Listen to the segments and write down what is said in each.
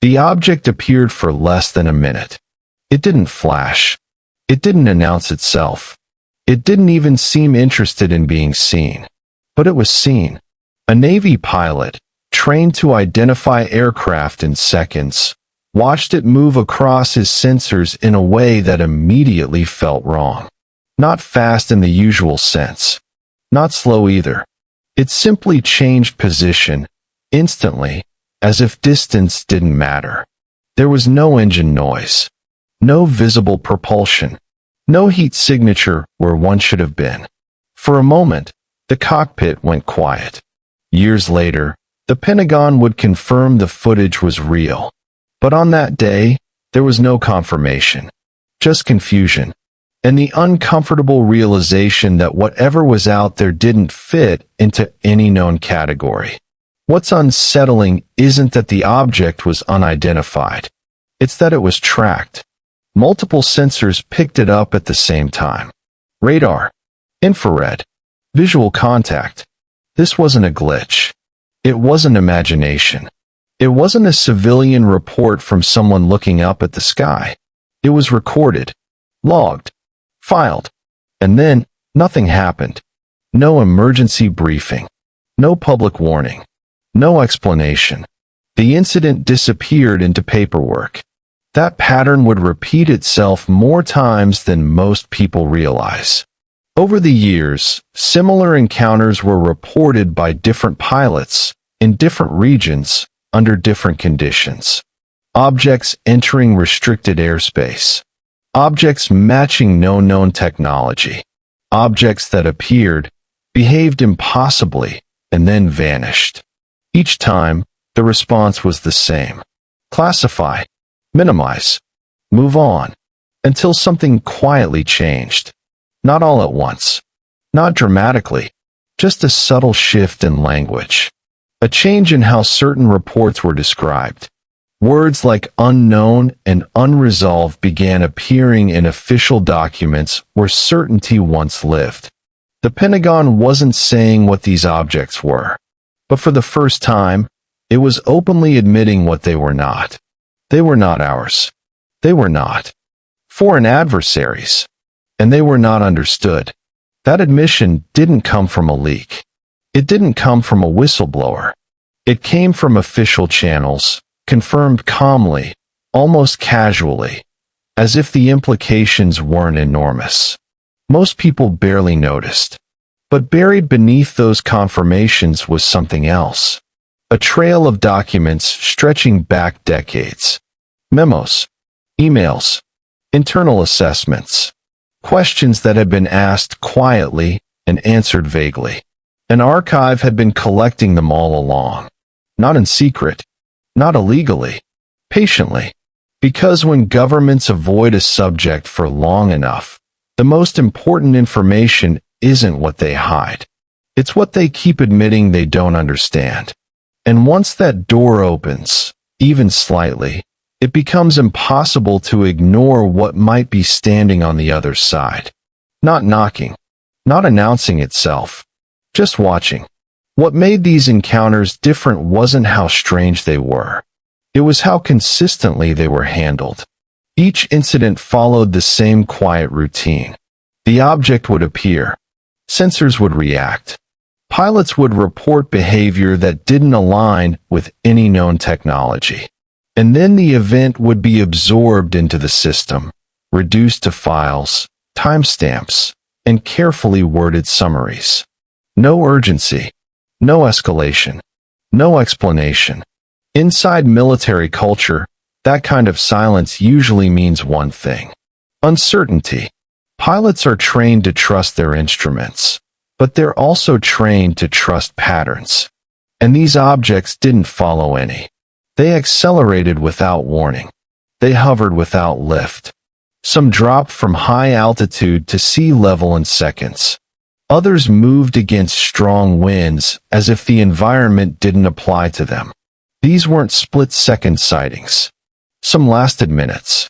The object appeared for less than a minute. It didn't flash. It didn't announce itself. It didn't even seem interested in being seen. But it was seen. A Navy pilot, trained to identify aircraft in seconds, watched it move across his sensors in a way that immediately felt wrong. Not fast in the usual sense. Not slow either. It simply changed position, instantly, as if distance didn't matter. There was no engine noise. No visible propulsion. No heat signature where one should have been. For a moment, the cockpit went quiet. Years later, the Pentagon would confirm the footage was real. But on that day, there was no confirmation. Just confusion. And the uncomfortable realization that whatever was out there didn't fit into any known category. What's unsettling isn't that the object was unidentified. It's that it was tracked. Multiple sensors picked it up at the same time. Radar, infrared, visual contact. This wasn't a glitch. It wasn't imagination. It wasn't a civilian report from someone looking up at the sky. It was recorded, logged, filed. And then, nothing happened. No emergency briefing. No public warning. No explanation. The incident disappeared into paperwork. That pattern would repeat itself more times than most people realize. Over the years, similar encounters were reported by different pilots, in different regions, under different conditions. Objects entering restricted airspace. Objects matching no known technology. Objects that appeared, behaved impossibly, and then vanished. Each time, the response was the same. Classify. Minimize. Move on. Until something quietly changed. Not all at once. Not dramatically. Just a subtle shift in language. A change in how certain reports were described. Words like unknown and unresolved began appearing in official documents where certainty once lived. The Pentagon wasn't saying what these objects were. But for the first time, it was openly admitting what they were not. They were not ours. They were not foreign adversaries. And they were not understood. That admission didn't come from a leak. It didn't come from a whistleblower. It came from official channels, confirmed calmly, almost casually, as if the implications weren't enormous. Most people barely noticed. But buried beneath those confirmations was something else. A trail of documents stretching back decades. Memos, emails, internal assessments, questions that had been asked quietly and answered vaguely. An archive had been collecting them all along. Not in secret, not illegally, patiently. Because when governments avoid a subject for long enough, the most important information isn't what they hide. It's what they keep admitting they don't understand. And once that door opens, even slightly, it becomes impossible to ignore what might be standing on the other side. Not knocking, not announcing itself, just watching. What made these encounters different wasn't how strange they were. It was how consistently they were handled. Each incident followed the same quiet routine. The object would appear. Sensors would react. Pilots would report behavior that didn't align with any known technology. And then the event would be absorbed into the system, reduced to files, timestamps, and carefully worded summaries. No urgency. No escalation. No explanation. Inside military culture, that kind of silence usually means one thing: uncertainty. Pilots are trained to trust their instruments, but they're also trained to trust patterns. And these objects didn't follow any. They accelerated without warning. They hovered without lift. Some dropped from high altitude to sea level in seconds. Others moved against strong winds as if the environment didn't apply to them. These weren't split-second sightings. Some lasted minutes,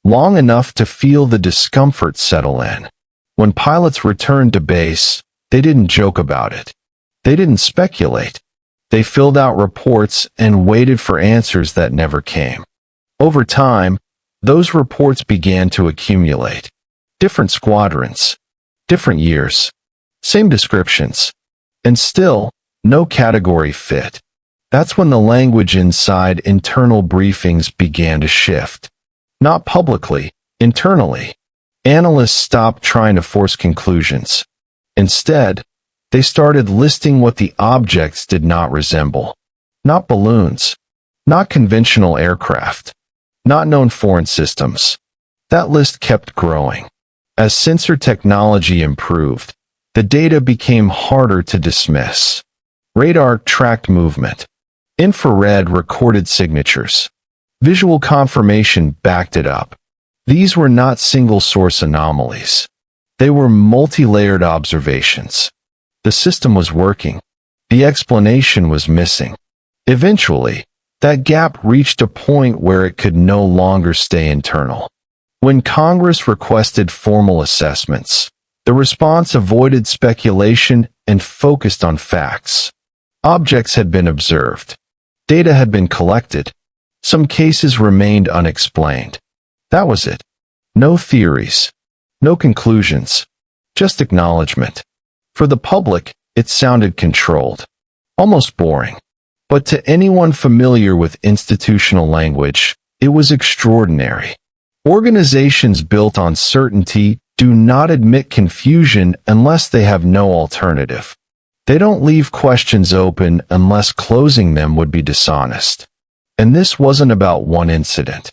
long enough to feel the discomfort settle in. When pilots returned to base, they didn't joke about it. They didn't speculate. They filled out reports and waited for answers that never came. Over time, those reports began to accumulate. Different squadrons, different years, same descriptions, and still, no category fit. That's when the language inside internal briefings began to shift. Not publicly, internally. Analysts stopped trying to force conclusions. Instead, they started listing what the objects did not resemble. Not balloons, not conventional aircraft, not known foreign systems. That list kept growing. As sensor technology improved, the data became harder to dismiss. Radar tracked movement. Infrared recorded signatures. Visual confirmation backed it up. These were not single-source anomalies. They were multi-layered observations. The system was working. The explanation was missing. Eventually, that gap reached a point where it could no longer stay internal. When Congress requested formal assessments, the response avoided speculation and focused on facts. Objects had been observed. Data had been collected. Some cases remained unexplained. That was it. No theories. No conclusions. Just acknowledgement. For the public, it sounded controlled. Almost boring. But to anyone familiar with institutional language, it was extraordinary. Organizations built on certainty do not admit confusion unless they have no alternative. They don't leave questions open unless closing them would be dishonest. And this wasn't about one incident.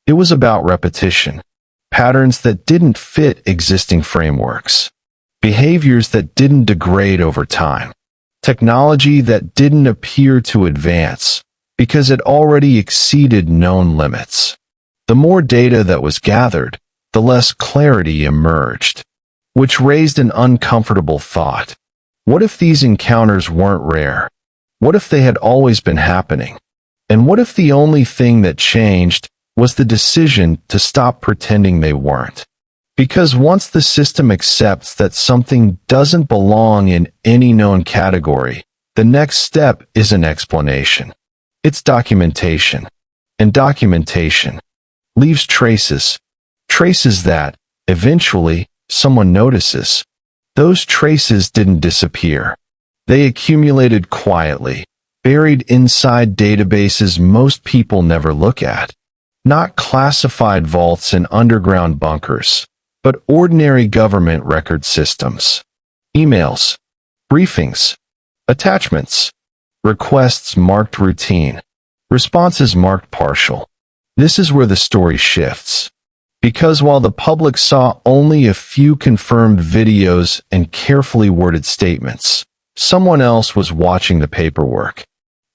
It was about repetition. Patterns that didn't fit existing frameworks. Behaviors that didn't degrade over time. Technology that didn't appear to advance because it already exceeded known limits. The more data that was gathered, the less clarity emerged, which raised an uncomfortable thought. What if these encounters weren't rare? What if they had always been happening? And what if the only thing that changed was the decision to stop pretending they weren't? Because once the system accepts that something doesn't belong in any known category, the next step is an explanation. It's documentation. And documentation leaves traces. Traces that, eventually, someone notices. Those traces didn't disappear. They accumulated quietly, buried inside databases most people never look at. Not classified vaults and underground bunkers, but ordinary government record systems. Emails, briefings, attachments, requests marked routine, responses marked partial. This is where the story shifts. Because while the public saw only a few confirmed videos and carefully worded statements, someone else was watching the paperwork.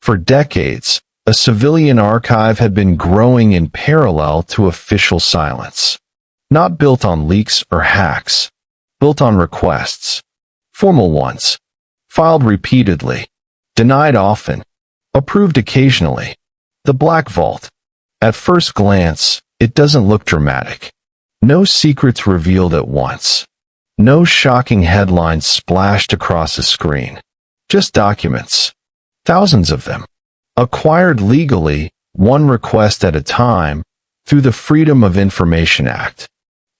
For decades, a civilian archive had been growing in parallel to official silence. Not built on leaks or hacks, built on requests. Formal ones, filed repeatedly, denied often, approved occasionally. The Black Vault. At first glance, it doesn't look dramatic. No secrets revealed at once. No shocking headlines splashed across a screen. Just documents. Thousands of them. Acquired legally, one request at a time, through the Freedom of Information Act.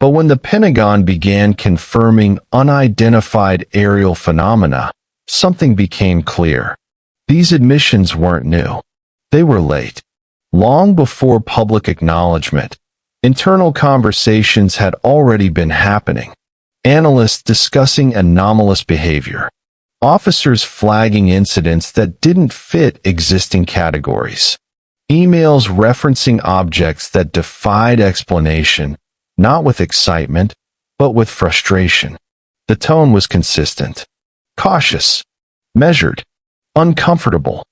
But when the Pentagon began confirming unidentified aerial phenomena, something became clear. These admissions weren't new. They were late. Long before public acknowledgement, internal conversations had already been happening. Analysts discussing anomalous behavior. Officers flagging incidents that didn't fit existing categories. Emails referencing objects that defied explanation, not with excitement, but with frustration. The tone was consistent. Cautious. Measured. Uncomfortable.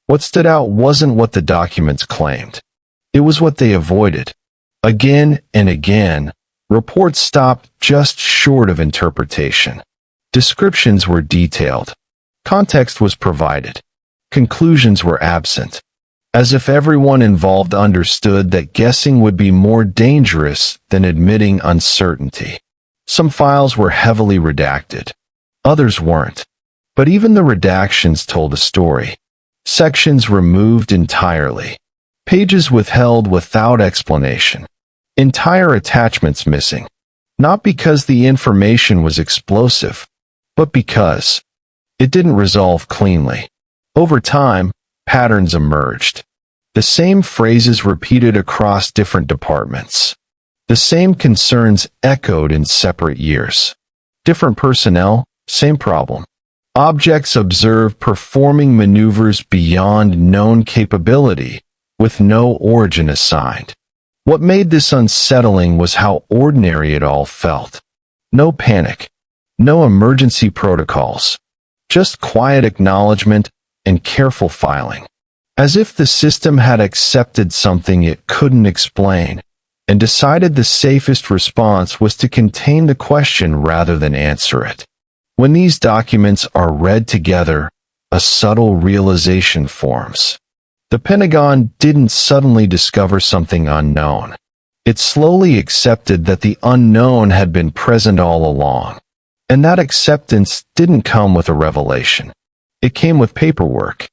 What stood out wasn't what the documents claimed. It was what they avoided. Again and again, reports stopped just short of interpretation. Descriptions were detailed. Context was provided. Conclusions were absent. As if everyone involved understood that guessing would be more dangerous than admitting uncertainty. Some files were heavily redacted. Others weren't. But even the redactions told a story. sections removed entirely, pages withheld without explanation, entire attachments missing, not because the information was explosive, but because it didn't resolve cleanly. Over time, patterns emerged. The same phrases repeated across different departments. The same concerns echoed in separate years. Different personnel, same problem. Objects observed performing maneuvers beyond known capability, with no origin assigned. What made this unsettling was how ordinary it all felt. No panic, no emergency protocols, just quiet acknowledgement and careful filing. As if the system had accepted something it couldn't explain, and decided the safest response was to contain the question rather than answer it. When these documents are read together, a subtle realization forms. The Pentagon didn't suddenly discover something unknown. It slowly accepted that the unknown had been present all along. And that acceptance didn't come with a revelation. It came with paperwork.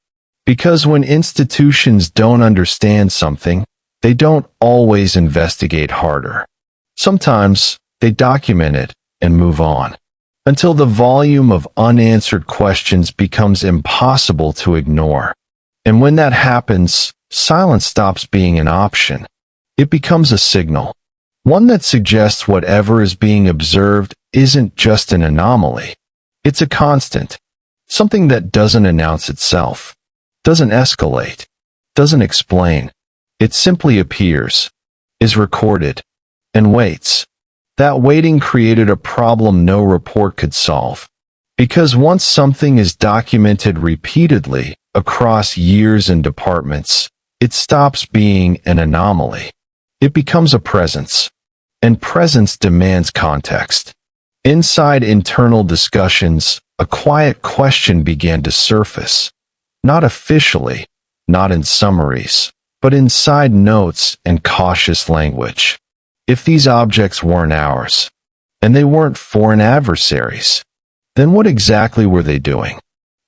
Because when institutions don't understand something, they don't always investigate harder. Sometimes they document it and move on, until the volume of unanswered questions becomes impossible to ignore. And when that happens, silence stops being an option. It becomes a signal, one that suggests whatever is being observed isn't just an anomaly. It's a constant, something that doesn't announce itself, doesn't escalate, doesn't explain. It simply appears, is recorded, and waits. That waiting created a problem no report could solve. Because once something is documented repeatedly across years and departments, it stops being an anomaly. It becomes a presence. And presence demands context. Inside internal discussions, a quiet question began to surface. Not officially, not in summaries, but in side notes and cautious language. If these objects weren't ours, and they weren't foreign adversaries, then what exactly were they doing?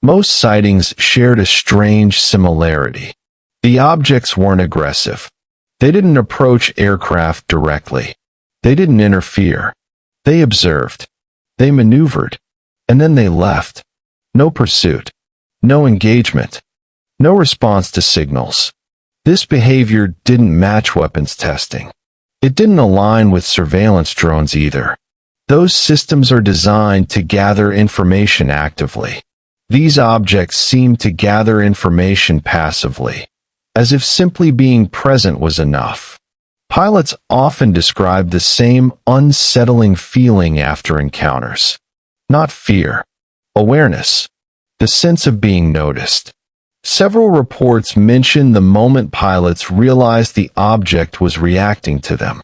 Most sightings shared a strange similarity. The objects weren't aggressive. They didn't approach aircraft directly. They didn't interfere. They observed. They maneuvered. And then they left. No pursuit. No engagement. No response to signals. This behavior didn't match weapons testing. It didn't align with surveillance drones either. Those systems are designed to gather information actively. These objects seem to gather information passively, as if simply being present was enough. Pilots often describe the same unsettling feeling after encounters. Not fear. Awareness. The sense of being noticed. Several reports mention the moment pilots realized the object was reacting to them.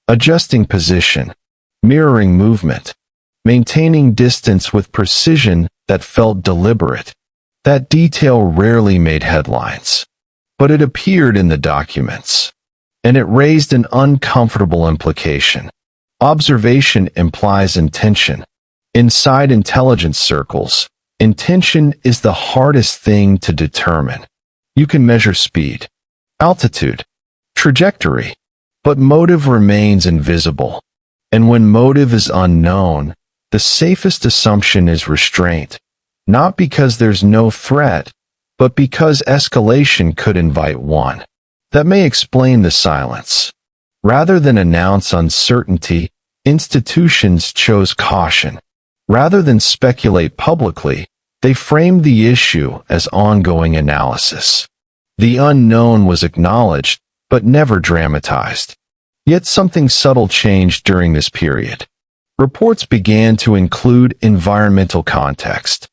Adjusting position. Mirroring movement. Maintaining distance with precision that felt deliberate. That detail rarely made headlines. But it appeared in the documents. And it raised an uncomfortable implication. Observation implies intention. Inside intelligence circles, intention is the hardest thing to determine. You can measure speed, altitude, trajectory, but motive remains invisible. And when motive is unknown, the safest assumption is restraint, not because there's no threat, but because escalation could invite one. That may explain the silence. Rather than announce uncertainty, institutions chose caution. Rather than speculate publicly, they framed the issue as ongoing analysis. The unknown was acknowledged, but never dramatized. Yet something subtle changed during this period. Reports began to include environmental context,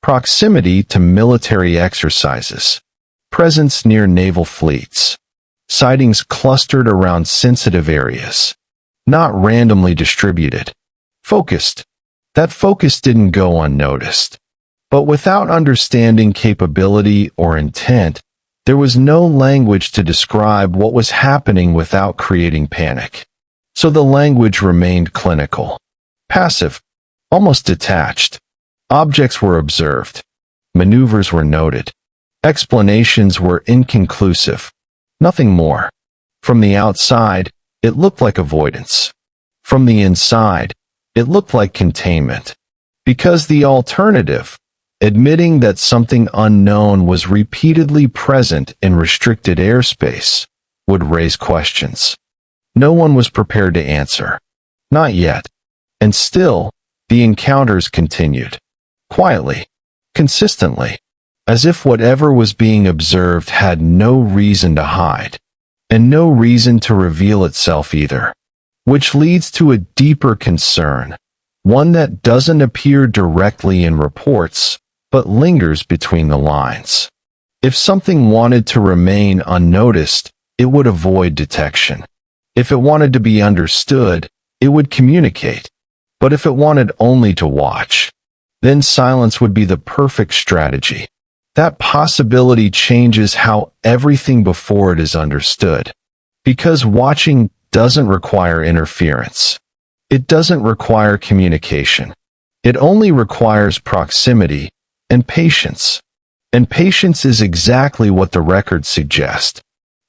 proximity to military exercises, presence near naval fleets, sightings clustered around sensitive areas, not randomly distributed, focused. That focus didn't go unnoticed. But without understanding capability or intent, there was no language to describe what was happening without creating panic. So the language remained clinical, passive, almost detached. Objects were observed. Maneuvers were noted. Explanations were inconclusive. Nothing more. From the outside, it looked like avoidance. From the inside, it looked like containment. Because the alternative, admitting that something unknown was repeatedly present in restricted airspace, would raise questions. No one was prepared to answer. Not yet. And still, the encounters continued. Quietly. Consistently. As if whatever was being observed had no reason to hide. And no reason to reveal itself either. Which leads to a deeper concern. One that doesn't appear directly in reports, but lingers between the lines. If something wanted to remain unnoticed, it would avoid detection. If it wanted to be understood, it would communicate. But if it wanted only to watch, then silence would be the perfect strategy. That possibility changes how everything before it is understood. Because watching doesn't require interference. It doesn't require communication. It only requires proximity and patience. And patience is exactly what the records suggest.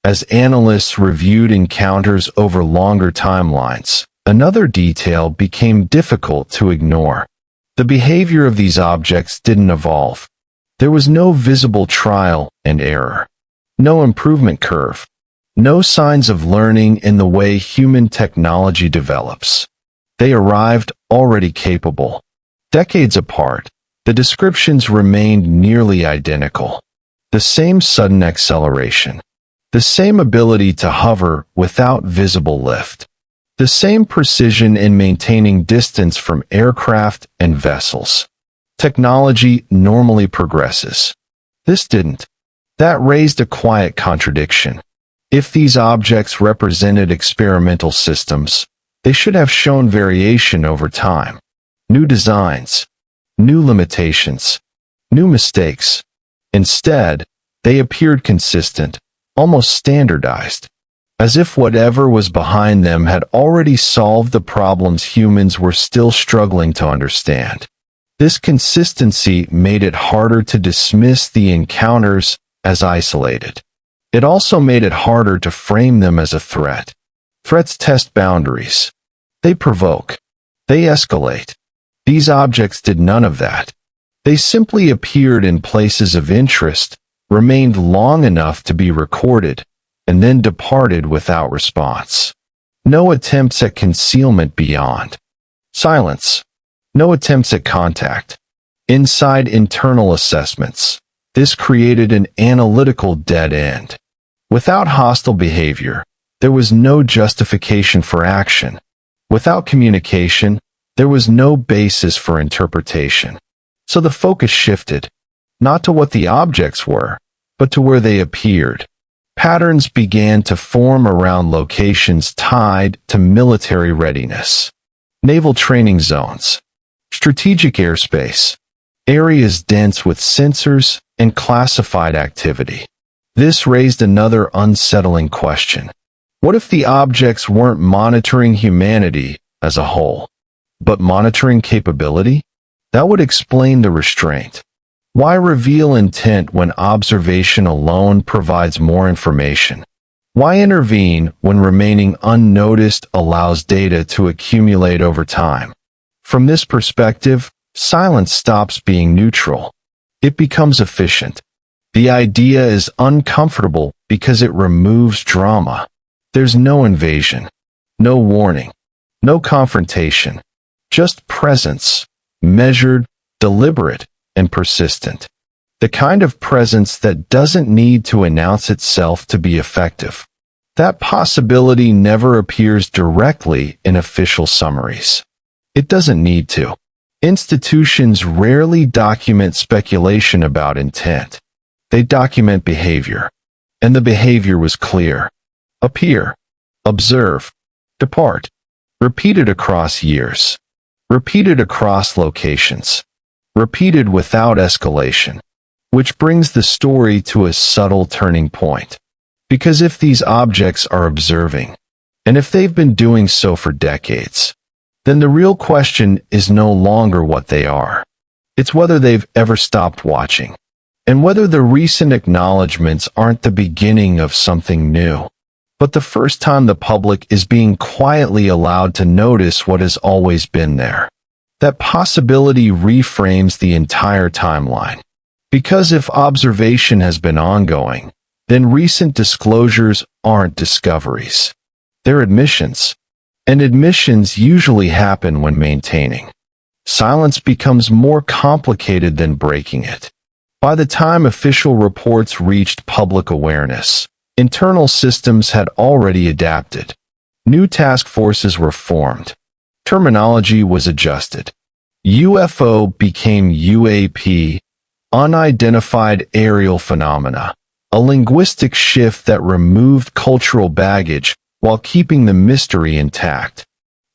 As analysts reviewed encounters over longer timelines, another detail became difficult to ignore. The behavior of these objects didn't evolve. There was no visible trial and error. No improvement curve. No signs of learning in the way human technology develops. They arrived already capable. Decades apart, the descriptions remained nearly identical. The same sudden acceleration. The same ability to hover without visible lift. The same precision in maintaining distance from aircraft and vessels. Technology normally progresses. This didn't. That raised a quiet contradiction. If these objects represented experimental systems, they should have shown variation over time. New designs. New limitations. New mistakes. Instead, they appeared consistent, almost standardized. As if whatever was behind them had already solved the problems humans were still struggling to understand. This consistency made it harder to dismiss the encounters as isolated. It also made it harder to frame them as a threat. Threats test boundaries. They provoke. They escalate. These objects did none of that. They simply appeared in places of interest, remained long enough to be recorded, and then departed without response. No attempts at concealment beyond. Silence. No attempts at contact. Inside internal assessments. This created an analytical dead end. Without hostile behavior, there was no justification for action. Without communication, there was no basis for interpretation. So the focus shifted, not to what the objects were, but to where they appeared. Patterns began to form around locations tied to military readiness. Naval training zones. Strategic airspace. Areas dense with sensors and classified activity. This raised another unsettling question. What if the objects weren't monitoring humanity as a whole, but monitoring capability? That would explain the restraint. Why reveal intent when observation alone provides more information? Why intervene when remaining unnoticed allows data to accumulate over time? From this perspective, silence stops being neutral. It becomes efficient. The idea is uncomfortable because it removes drama. There's no invasion, no warning, no confrontation, just presence, measured, deliberate, and persistent. The kind of presence that doesn't need to announce itself to be effective. That possibility never appears directly in official summaries. It doesn't need to. Institutions rarely document speculation about intent. They document behavior. And the behavior was clear. Appear. Observe. Depart. Repeated across years. Repeated across locations. Repeated without escalation. Which brings the story to a subtle turning point. Because if these objects are observing, and if they've been doing so for decades, then the real question is no longer what they are. It's whether they've ever stopped watching. and whether the recent acknowledgments aren't the beginning of something new, but the first time the public is being quietly allowed to notice what has always been there. That possibility reframes the entire timeline. Because if observation has been ongoing, then recent disclosures aren't discoveries. They're admissions. And admissions usually happen when maintaining. Silence becomes more complicated than breaking it. By the time official reports reached public awareness, internal systems had already adapted. New task forces were formed. Terminology was adjusted. UFO became UAP, unidentified aerial phenomena, a linguistic shift that removed cultural baggage while keeping the mystery intact.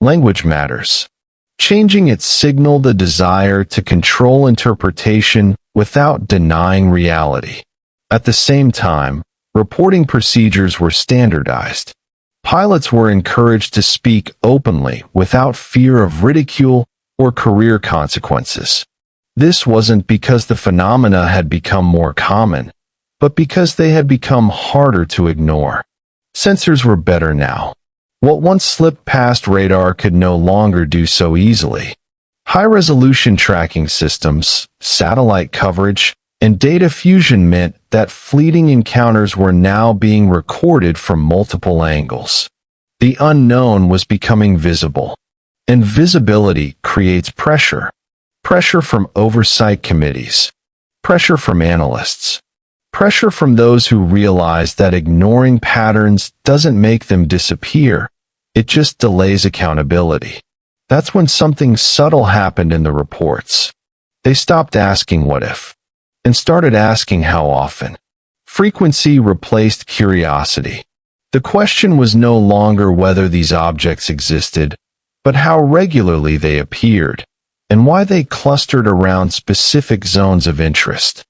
Language matters. Changing it signaled a desire to control interpretation without denying reality. At the same time, reporting procedures were standardized. Pilots were encouraged to speak openly without fear of ridicule or career consequences. This wasn't because the phenomena had become more common, but because they had become harder to ignore. Sensors were better now. What once slipped past radar could no longer do so easily. High-resolution tracking systems, satellite coverage, and data fusion meant that fleeting encounters were now being recorded from multiple angles. The unknown was becoming visible, and visibility creates pressure. Pressure from oversight committees. Pressure from analysts. Pressure from those who realize that ignoring patterns doesn't make them disappear, it just delays accountability. That's when something subtle happened in the reports. They stopped asking what if, and started asking how often. Frequency replaced curiosity. The question was no longer whether these objects existed, but how regularly they appeared, and why they clustered around specific zones of interest.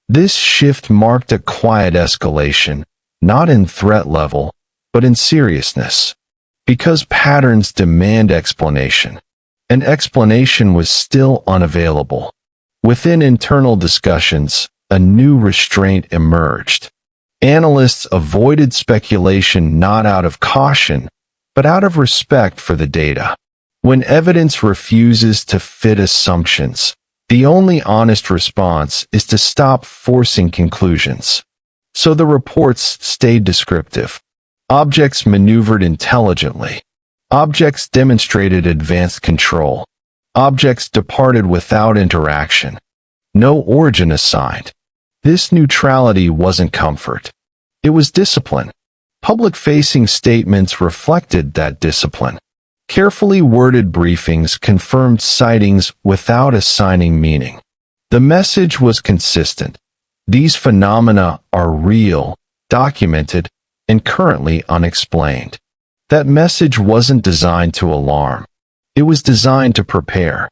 This shift marked a quiet escalation, not in threat level, but in seriousness. Because patterns demand explanation, and explanation was still unavailable. Within internal discussions, a new restraint emerged. Analysts avoided speculation not out of caution, but out of respect for the data. When evidence refuses to fit assumptions, the only honest response is to stop forcing conclusions. So the reports stayed descriptive. Objects maneuvered intelligently. Objects demonstrated advanced control. Objects departed without interaction. No origin assigned. This neutrality wasn't comfort. It was discipline. Public-facing statements reflected that discipline. Carefully worded briefings confirmed sightings without assigning meaning. The message was consistent. These phenomena are real, documented, and currently unexplained. That message wasn't designed to alarm. It was designed to prepare.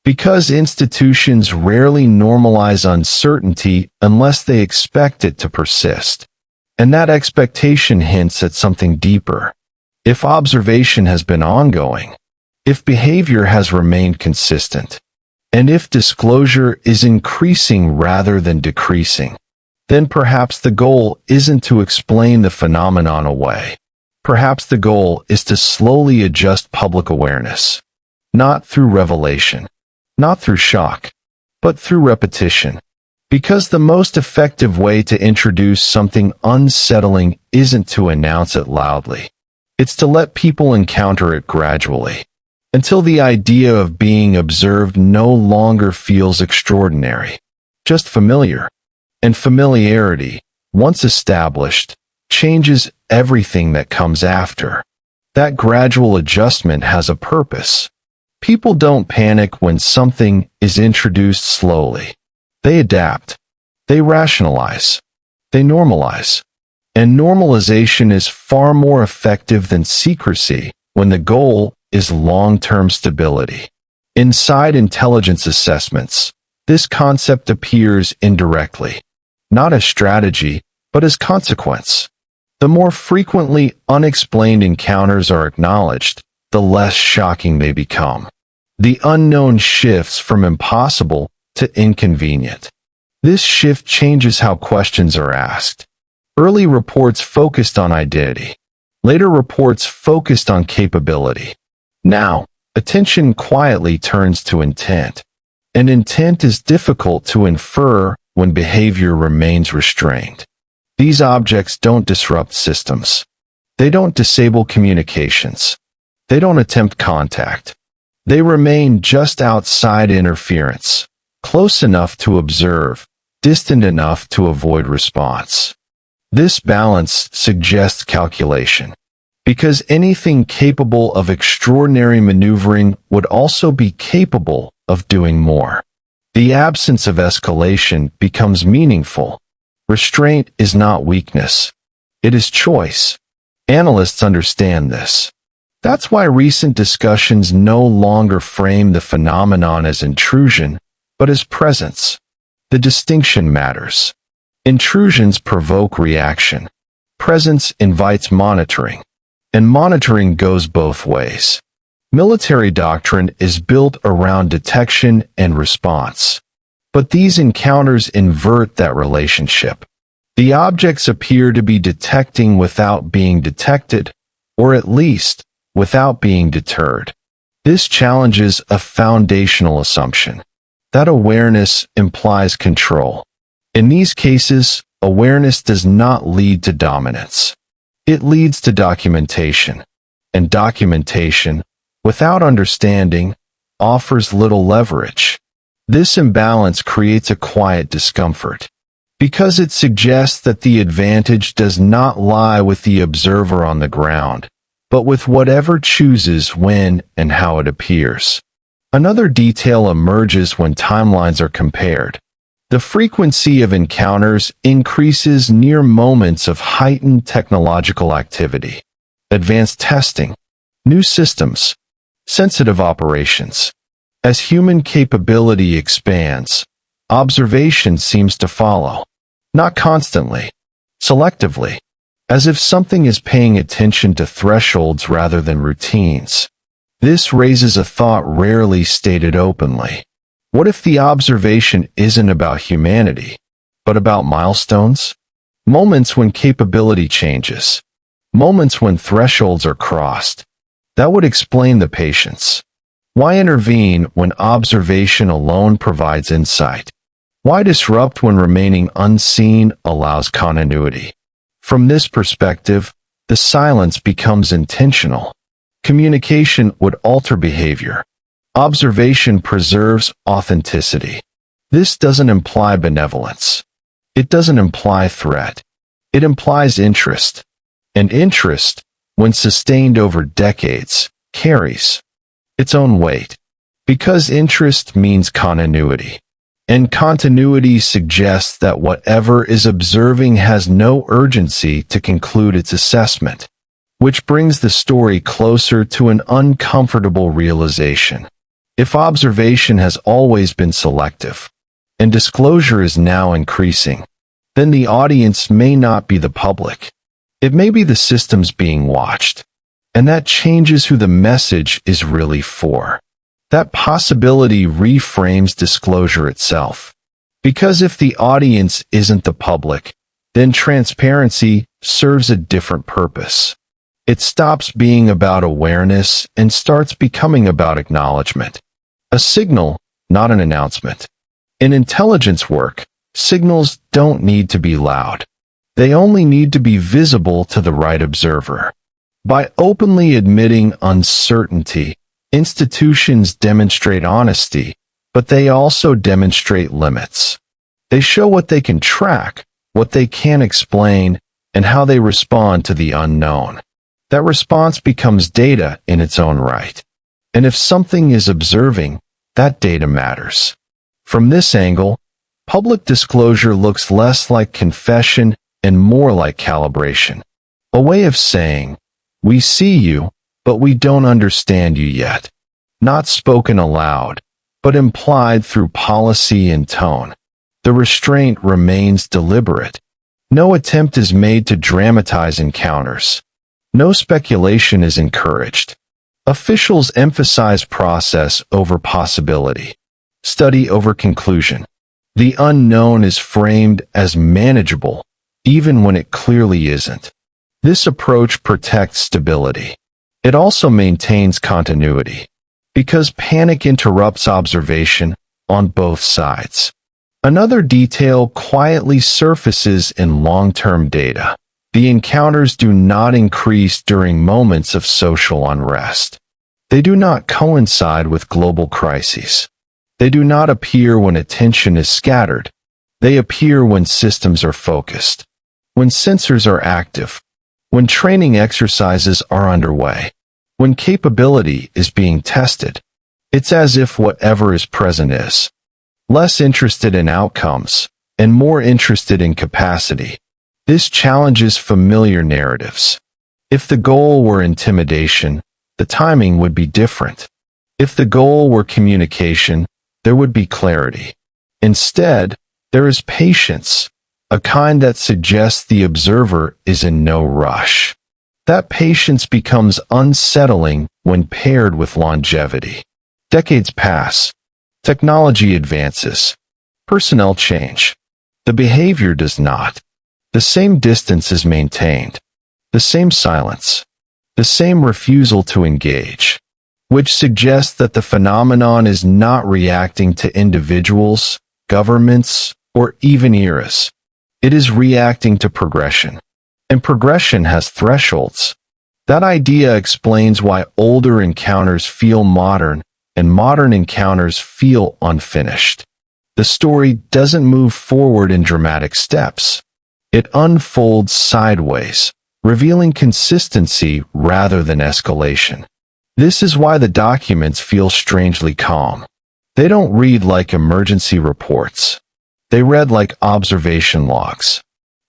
Because institutions rarely normalize uncertainty unless they expect it to persist. And that expectation hints at something deeper. If observation has been ongoing, if behavior has remained consistent, and if disclosure is increasing rather than decreasing, then perhaps the goal isn't to explain the phenomenon away. Perhaps the goal is to slowly adjust public awareness. Not through revelation, not through shock, but through repetition. Because the most effective way to introduce something unsettling isn't to announce it loudly. It's to let people encounter it gradually, until the idea of being observed no longer feels extraordinary, just familiar. And familiarity, once established, changes everything that comes after. That gradual adjustment has a purpose. People don't panic when something is introduced slowly. They adapt. They rationalize. They normalize. And normalization is far more effective than secrecy when the goal is long-term stability. Inside intelligence assessments, this concept appears indirectly, not as strategy, but as consequence. The more frequently unexplained encounters are acknowledged, the less shocking they become. The unknown shifts from impossible to inconvenient. This shift changes how questions are asked. Early reports focused on identity. Later reports focused on capability. Now, attention quietly turns to intent. And intent is difficult to infer when behavior remains restrained. These objects don't disrupt systems. They don't disable communications. They don't attempt contact. They remain just outside interference, close enough to observe, distant enough to avoid response. This balance suggests calculation, because anything capable of extraordinary maneuvering would also be capable of doing more. The absence of escalation becomes meaningful. Restraint is not weakness. It is choice. Analysts understand this. That's why recent discussions no longer frame the phenomenon as intrusion, but as presence. The distinction matters. Intrusions provoke reaction. Presence invites monitoring. And monitoring goes both ways. Military doctrine is built around detection and response. But these encounters invert that relationship. The objects appear to be detecting without being detected, or at least, without being deterred. This challenges a foundational assumption. That awareness implies control. In these cases, awareness does not lead to dominance. It leads to documentation. And documentation, without understanding, offers little leverage. This imbalance creates a quiet discomfort, because it suggests that the advantage does not lie with the observer on the ground, but with whatever chooses when and how it appears. Another detail emerges when timelines are compared. The frequency of encounters increases near moments of heightened technological activity, advanced testing, new systems, sensitive operations. As human capability expands, observation seems to follow, not constantly, selectively, as if something is paying attention to thresholds rather than routines. This raises a thought rarely stated openly. What if the observation isn't about humanity, but about milestones? Moments when capability changes. Moments when thresholds are crossed. That would explain the patience. Why intervene when observation alone provides insight? Why disrupt when remaining unseen allows continuity? From this perspective, the silence becomes intentional. Communication would alter behavior. Observation preserves authenticity. This doesn't imply benevolence. It doesn't imply threat. It implies interest. And interest, when sustained over decades, carries its own weight. Because interest means continuity. And continuity suggests that whatever is observing has no urgency to conclude its assessment, which brings the story closer to an uncomfortable realization. If observation has always been selective, and disclosure is now increasing, then the audience may not be the public. It may be the systems being watched. And that changes who the message is really for. That possibility reframes disclosure itself. Because if the audience isn't the public, then transparency serves a different purpose. It stops being about awareness and starts becoming about acknowledgement. A signal, not an announcement. In intelligence work, signals don't need to be loud. They only need to be visible to the right observer. By openly admitting uncertainty, institutions demonstrate honesty, but they also demonstrate limits. They show what they can track, what they can explain, and how they respond to the unknown. That response becomes data in its own right. And if something is observing, that data matters. From this angle, public disclosure looks less like confession and more like calibration. A way of saying, we see you, but we don't understand you yet. Not spoken aloud, but implied through policy and tone. The restraint remains deliberate. No attempt is made to dramatize encounters. No speculation is encouraged. Officials emphasize process over possibility, study over conclusion. The unknown is framed as manageable, even when it clearly isn't. This approach protects stability. It also maintains continuity, because panic interrupts observation on both sides. Another detail quietly surfaces in long-term data. The encounters do not increase during moments of social unrest. They do not coincide with global crises. They do not appear when attention is scattered. They appear when systems are focused, when sensors are active, when training exercises are underway, when capability is being tested. It's as if whatever is present is less interested in outcomes and more interested in capacity. This challenges familiar narratives. If the goal were intimidation, the timing would be different. If the goal were communication, there would be clarity. Instead, there is patience, a kind that suggests the observer is in no rush. That patience becomes unsettling when paired with longevity. Decades pass. Technology advances. Personnel change. The behavior does not. The same distance is maintained. The same silence. The same refusal to engage, which suggests that the phenomenon is not reacting to individuals, governments, or even eras. It is reacting to progression. And progression has thresholds. That idea explains why older encounters feel modern and modern encounters feel unfinished. The story doesn't move forward in dramatic steps. It unfolds sideways, revealing consistency rather than escalation. This is why the documents feel strangely calm. They don't read like emergency reports. They read like observation logs.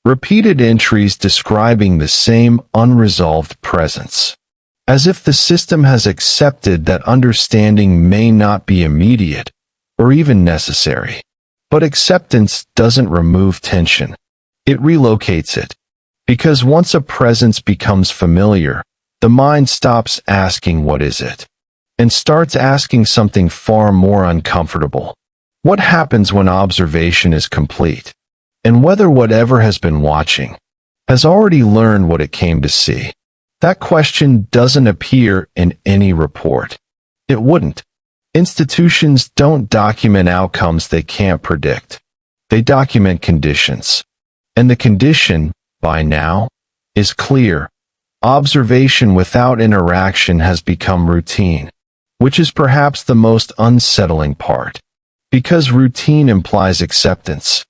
Repeated entries describing the same unresolved presence. As if the system has accepted that understanding may not be immediate or even necessary. But acceptance doesn't remove tension. It relocates it. Because once a presence becomes familiar, the mind stops asking what is it, and starts asking something far more uncomfortable. What happens when observation is complete? And whether whatever has been watching has already learned what it came to see. That question doesn't appear in any report. It wouldn't. Institutions don't document outcomes they can't predict. They document conditions. And the condition, by now, is clear. Observation without interaction has become routine, which is perhaps the most unsettling part. Because routine implies acceptance.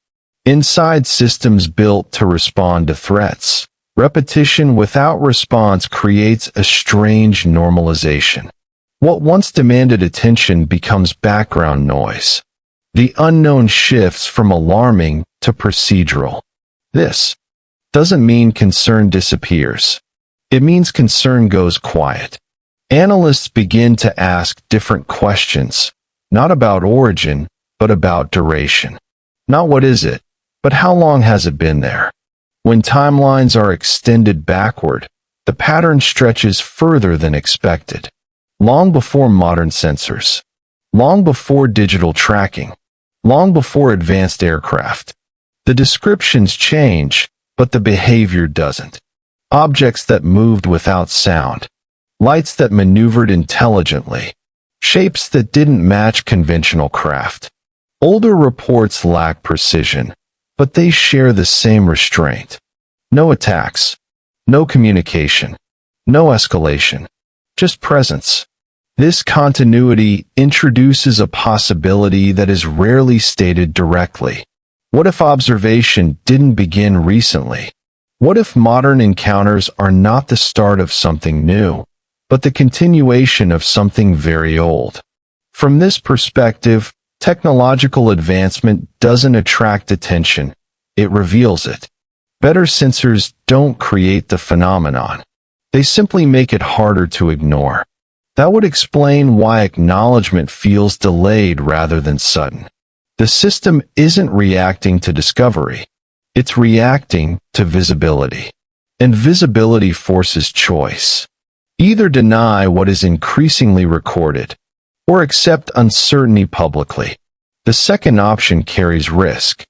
Inside systems built to respond to threats, repetition without response creates a strange normalization. What once demanded attention becomes background noise. The unknown shifts from alarming to procedural. This doesn't mean concern disappears. It means concern goes quiet. Analysts begin to ask different questions, not about origin, but about duration. Not what is it, but how long has it been there? When timelines are extended backward, the pattern stretches further than expected. Long before modern sensors. Long before digital tracking. Long before advanced aircraft. The descriptions change, but the behavior doesn't. Objects that moved without sound. Lights that maneuvered intelligently. Shapes that didn't match conventional craft. Older reports lack precision, but they share the same restraint. No attacks. No communication. No escalation. Just presence. This continuity introduces a possibility that is rarely stated directly. What if observation didn't begin recently? What if modern encounters are not the start of something new, but the continuation of something very old? From this perspective, technological advancement doesn't attract attention, it reveals it. Better sensors don't create the phenomenon. They simply make it harder to ignore. That would explain why acknowledgement feels delayed rather than sudden. The system isn't reacting to discovery. It's reacting to visibility. And visibility forces choice. Either deny what is increasingly recorded, or accept uncertainty publicly. The second option carries risk,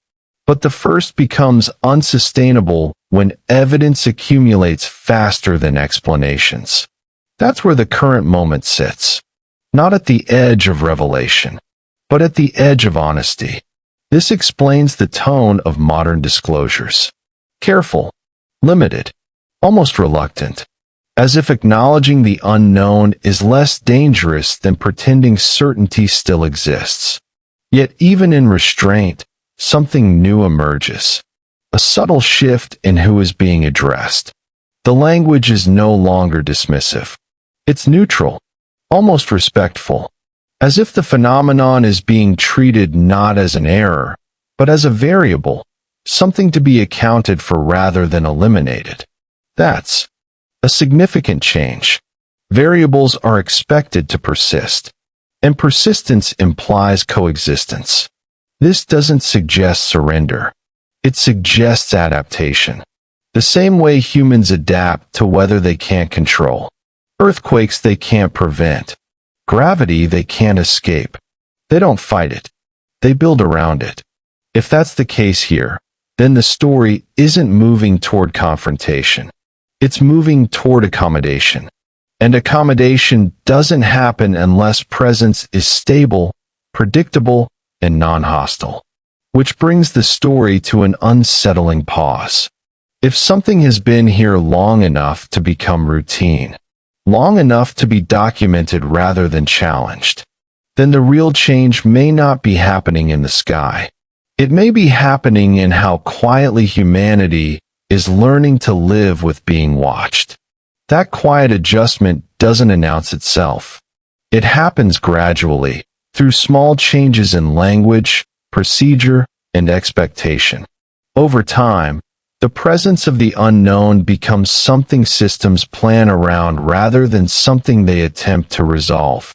but the first becomes unsustainable when evidence accumulates faster than explanations. That's where the current moment sits, not at the edge of revelation, but at the edge of honesty. This explains the tone of modern disclosures. Careful, limited, almost reluctant, as if acknowledging the unknown is less dangerous than pretending certainty still exists. Yet even in restraint, something new emerges. A subtle shift in who is being addressed. The language is no longer dismissive. It's neutral, almost respectful, as if the phenomenon is being treated not as an error, but as a variable, something to be accounted for rather than eliminated. That's a significant change. Variables are expected to persist, and persistence implies coexistence. This doesn't suggest surrender. It suggests adaptation. The same way humans adapt to weather they can't control. Earthquakes they can't prevent. Gravity they can't escape. They don't fight it. They build around it. If that's the case here, then the story isn't moving toward confrontation. It's moving toward accommodation. And accommodation doesn't happen unless presence is stable, predictable, and non-hostile. Which brings the story to an unsettling pause. If something has been here long enough to become routine, long enough to be documented rather than challenged, then the real change may not be happening in the sky. It may be happening in how quietly humanity is learning to live with being watched. That quiet adjustment doesn't announce itself. It happens gradually, through small changes in language, procedure, and expectation. Over time, the presence of the unknown becomes something systems plan around rather than something they attempt to resolve.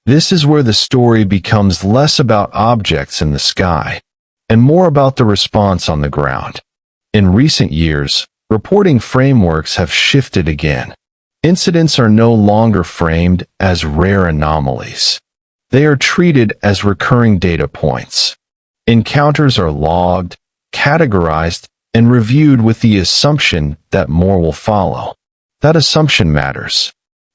This is where the story becomes less about objects in the sky, and more about the response on the ground. In recent years, reporting frameworks have shifted again. Incidents are no longer framed as rare anomalies. They are treated as recurring data points. Encounters are logged, categorized, and reviewed with the assumption that more will follow. That assumption matters.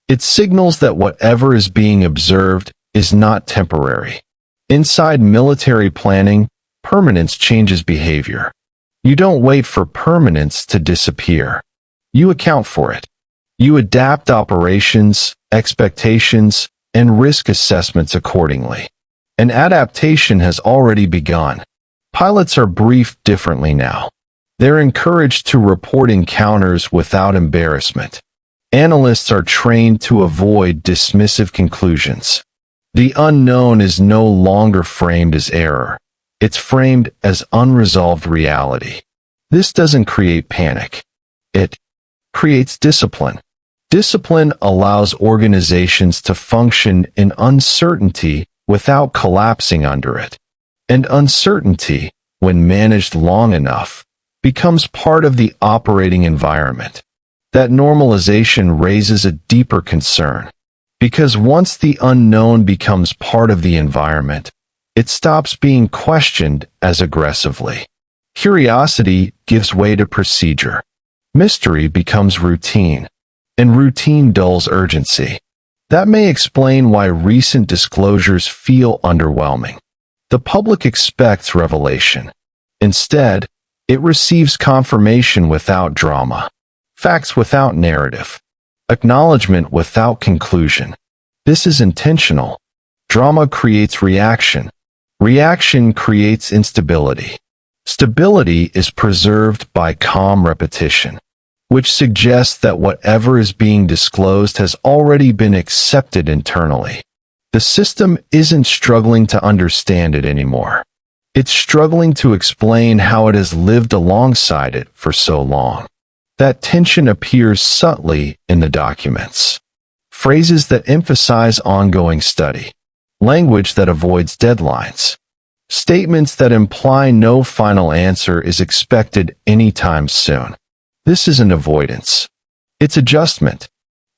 It signals that whatever is being observed is not temporary. Inside military planning, permanence changes behavior. You don't wait for permanence to disappear. You account for it. You adapt operations, expectations, and risk assessments accordingly. An adaptation has already begun. Pilots are briefed differently now. They're encouraged to report encounters without embarrassment. Analysts are trained to avoid dismissive conclusions. The unknown is no longer framed as error. It's framed as unresolved reality. This doesn't create panic. It creates discipline. Discipline allows organizations to function in uncertainty without collapsing under it. And uncertainty, when managed long enough, becomes part of the operating environment. That normalization raises a deeper concern, because once the unknown becomes part of the environment, it stops being questioned as aggressively. Curiosity gives way to procedure. Mystery becomes routine, and routine dulls urgency. That may explain why recent disclosures feel underwhelming. The public expects revelation. Instead, it receives confirmation without drama, facts without narrative, acknowledgement without conclusion. This is intentional. Drama creates reaction. Reaction creates instability. Stability is preserved by calm repetition, which suggests that whatever is being disclosed has already been accepted internally. The system isn't struggling to understand it anymore. It's struggling to explain how it has lived alongside it for so long. That tension appears subtly in the documents. Phrases that emphasize ongoing study. Language that avoids deadlines. Statements that imply no final answer is expected anytime soon. This isn't avoidance. It's adjustment.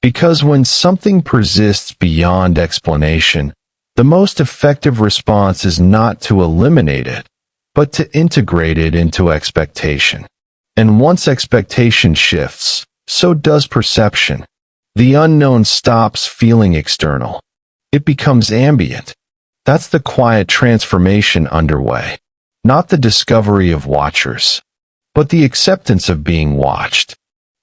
Because when something persists beyond explanation, The most effective response is not to eliminate it, but to integrate it into expectation. And once expectation shifts, so does perception. The unknown stops feeling external. It becomes ambient. That's the quiet transformation underway. Not the discovery of watchers, but the acceptance of being watched.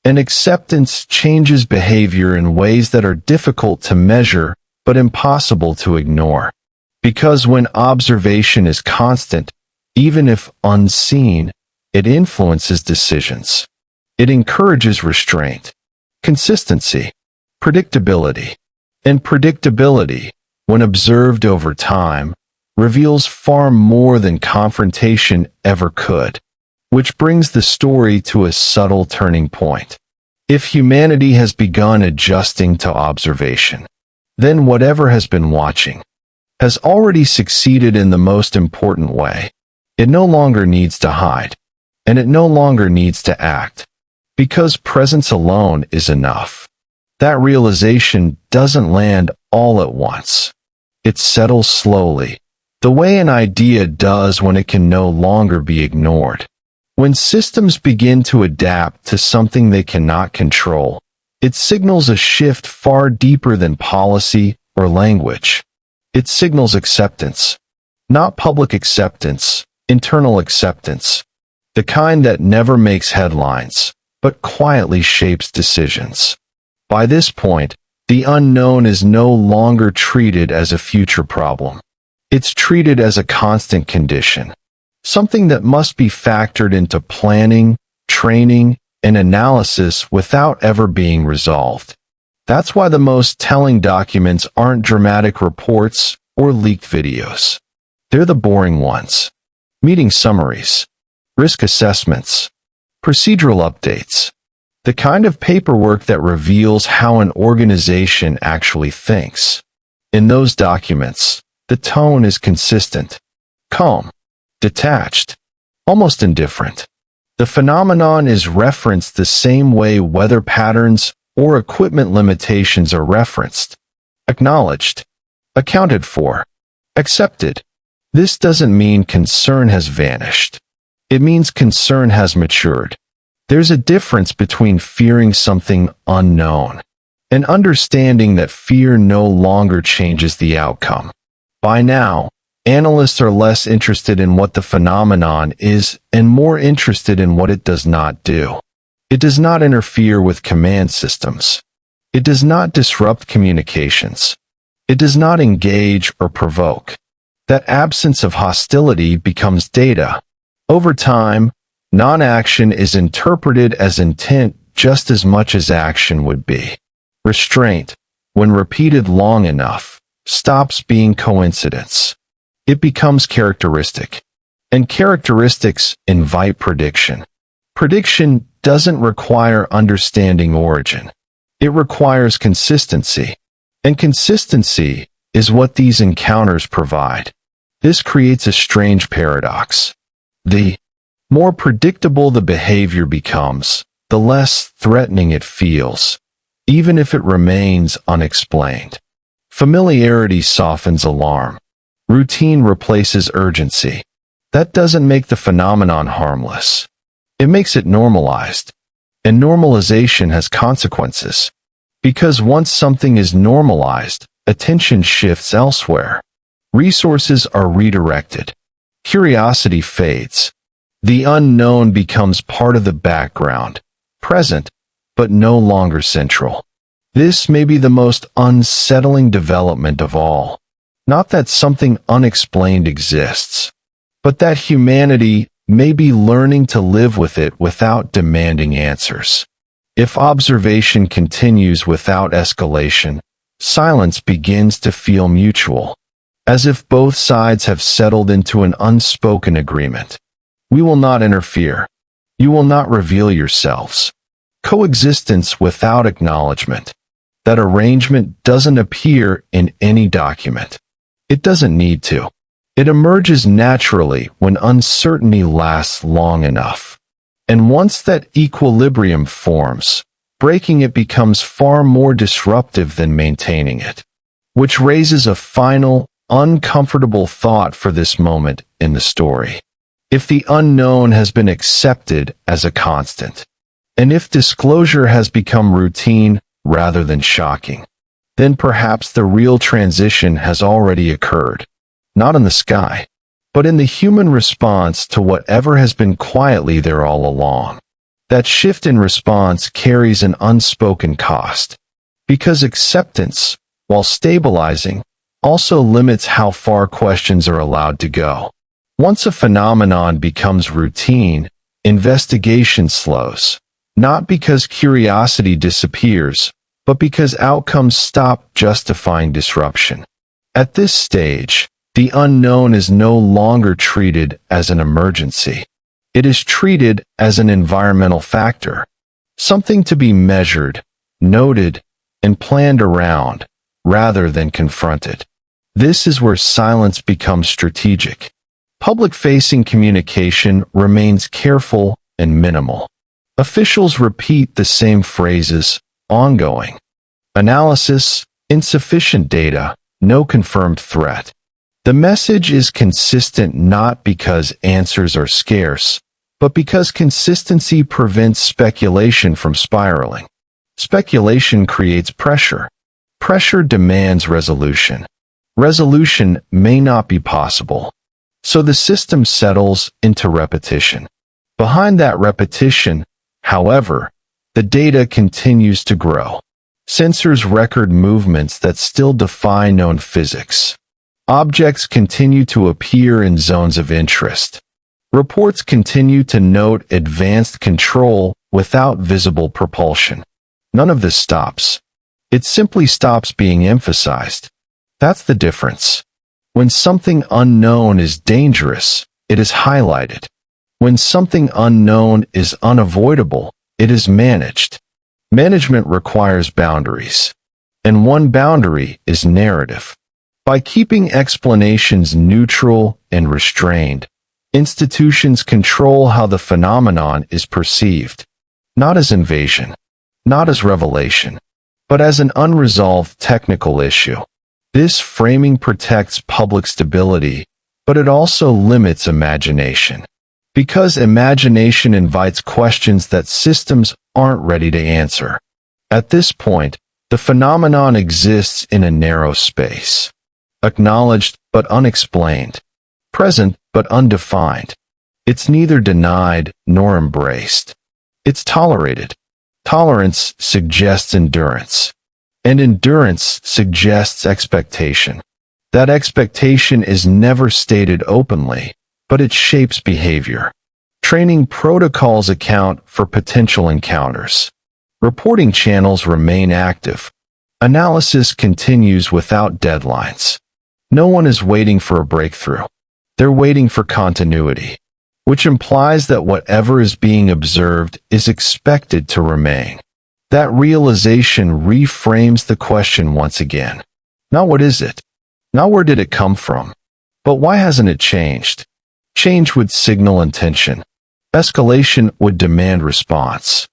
And acceptance changes behavior in ways that are difficult to measure but impossible to ignore. Because when observation is constant, even if unseen, it influences decisions. It encourages restraint, consistency, predictability. And predictability, when observed over time, reveals far more than confrontation ever could. Which brings the story to a subtle turning point. If humanity has begun adjusting to observation, then whatever has been watching has already succeeded in the most important way. It no longer needs to hide, and it no longer needs to act, because presence alone is enough. That realization doesn't land all at once. It settles slowly, the way an idea does when it can no longer be ignored. When systems begin to adapt to something they cannot control, it signals a shift far deeper than policy or language. It signals acceptance. Not public acceptance, internal acceptance. The kind that never makes headlines, but quietly shapes decisions. By this point, the unknown is no longer treated as a future problem. It's treated as a constant condition. Something that must be factored into planning, training, and analysis without ever being resolved. That's why the most telling documents aren't dramatic reports or leaked videos. They're the boring ones. Meeting summaries, risk assessments, procedural updates. The kind of paperwork that reveals how an organization actually thinks. In those documents, the tone is consistent, calm, detached, almost indifferent. The phenomenon is referenced the same way weather patterns or equipment limitations are referenced. Acknowledged, accounted for, accepted. This doesn't mean concern has vanished. It means concern has matured. There's a difference between fearing something unknown and understanding that fear no longer changes the outcome. By now, analysts are less interested in what the phenomenon is and more interested in what it does not do. It does not interfere with command systems. It does not disrupt communications. It does not engage or provoke. That absence of hostility becomes data. Over time, non-action is interpreted as intent just as much as action would be. Restraint, when repeated long enough, stops being coincidence. It becomes characteristic. And characteristics invite prediction. Prediction doesn't require understanding origin. It requires consistency. And consistency is what these encounters provide. This creates a strange paradox. The more predictable the behavior becomes, the less threatening it feels, even if it remains unexplained. Familiarity softens alarm. Routine replaces urgency. That doesn't make the phenomenon harmless. It makes it normalized. And normalization has consequences. Because once something is normalized, attention shifts elsewhere. Resources are redirected. Curiosity fades. The unknown becomes part of the background, present, but no longer central. This may be the most unsettling development of all. Not that something unexplained exists, but that humanity may be learning to live with it without demanding answers. If observation continues without escalation, silence begins to feel mutual, as if both sides have settled into an unspoken agreement. We will not interfere. You will not reveal yourselves. Coexistence without acknowledgement. That arrangement doesn't appear in any document. It doesn't need to. It emerges naturally when uncertainty lasts long enough. And once that equilibrium forms, breaking it becomes far more disruptive than maintaining it. Which raises a final, uncomfortable thought for this moment in the story. If the unknown has been accepted as a constant, and if disclosure has become routine rather than shocking, then perhaps the real transition has already occurred, not in the sky, but in the human response to whatever has been quietly there all along. That shift in response carries an unspoken cost, because acceptance, while stabilizing, also limits how far questions are allowed to go. Once a phenomenon becomes routine, investigation slows, not because curiosity disappears, but because outcomes stop justifying disruption. At this stage, the unknown is no longer treated as an emergency. It is treated as an environmental factor, something to be measured, noted, and planned around, rather than confronted. This is where silence becomes strategic. Public-facing communication remains careful and minimal. Officials repeat the same phrases, ongoing analysis, insufficient data, no confirmed threat. The message is consistent not because answers are scarce, but because consistency prevents speculation from spiraling. Speculation creates pressure. Pressure demands resolution. Resolution may not be possible. So the system settles into repetition. Behind that repetition, however, the data continues to grow. Sensors record movements that still defy known physics. Objects continue to appear in zones of interest. Reports continue to note advanced control without visible propulsion. None of this stops. It simply stops being emphasized. That's the difference. When something unknown is dangerous, it is highlighted. When something unknown is unavoidable, it is managed. Management requires boundaries. And one boundary is narrative. By keeping explanations neutral and restrained, institutions control how the phenomenon is perceived, not as invasion, not as revelation, but as an unresolved technical issue. This framing protects public stability, but it also limits imagination. Because imagination invites questions that systems aren't ready to answer. At this point, the phenomenon exists in a narrow space. Acknowledged but unexplained. Present but undefined. It's neither denied nor embraced. It's tolerated. Tolerance suggests endurance. And endurance suggests expectation. That expectation is never stated openly, but it shapes behavior. Training protocols account for potential encounters. Reporting channels remain active. Analysis continues without deadlines. No one is waiting for a breakthrough. They're waiting for continuity, which implies that whatever is being observed is expected to remain. That realization reframes the question once again. Not what is it? Not where did it come from? But why hasn't it changed? Change would signal intention. Escalation would demand response.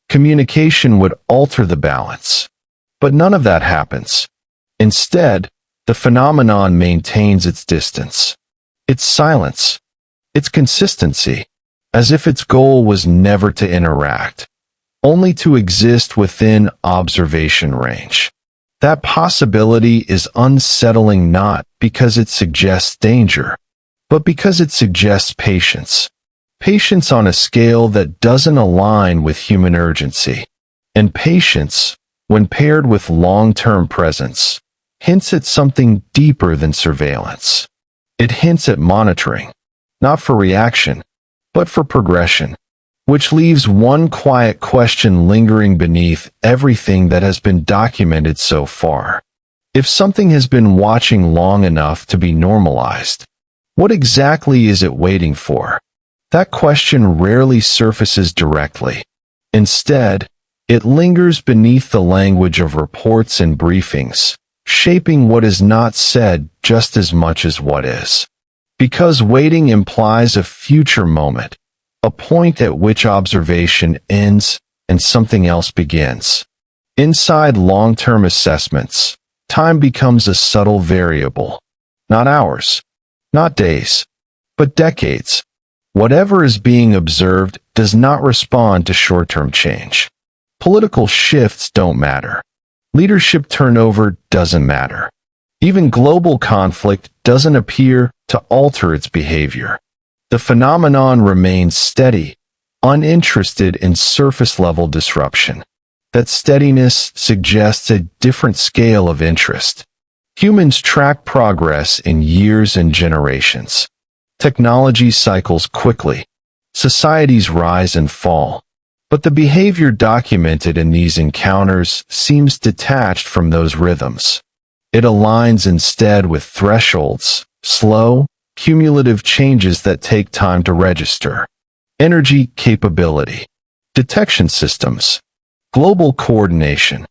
Communication would alter the balance. But none of that happens. Instead, the phenomenon maintains its distance. Its silence. Its consistency. As if its goal was never to interact. Only to exist within observation range. That possibility is unsettling not because it suggests danger, but because it suggests patience. Patience on a scale that doesn't align with human urgency. And patience, when paired with long-term presence, hints at something deeper than surveillance. It hints at monitoring, not for reaction, but for progression. Which leaves one quiet question lingering beneath everything that has been documented so far. If something has been watching long enough to be normalized, what exactly is it waiting for? That question rarely surfaces directly. Instead, it lingers beneath the language of reports and briefings, shaping what is not said just as much as what is. Because waiting implies a future moment, a point at which observation ends and something else begins. Inside long-term assessments, time becomes a subtle variable. not hours, not days, but decades. Whatever is being observed does not respond to short-term change. Political shifts don't matter. Leadership turnover doesn't matter. Even global conflict doesn't appear to alter its behavior. The phenomenon remains steady, uninterested in surface-level disruption. That steadiness suggests a different scale of interest. Humans track progress in years and generations. Technology cycles quickly. Societies rise and fall. But the behavior documented in these encounters seems detached from those rhythms. It aligns instead with thresholds, slow, cumulative changes that take time to register. Energy capability, detection systems, global coordination,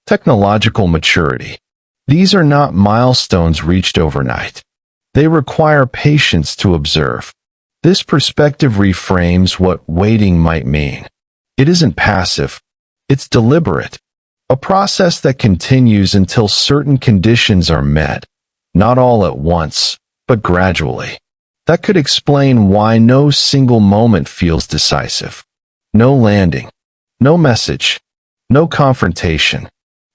technological maturity. These are not milestones reached overnight. They require patience to observe. This perspective reframes what waiting might mean. It isn't passive. It's deliberate. A process that continues until certain conditions are met, not all at once, but gradually. That could explain why no single moment feels decisive. No landing, no message, no confrontation.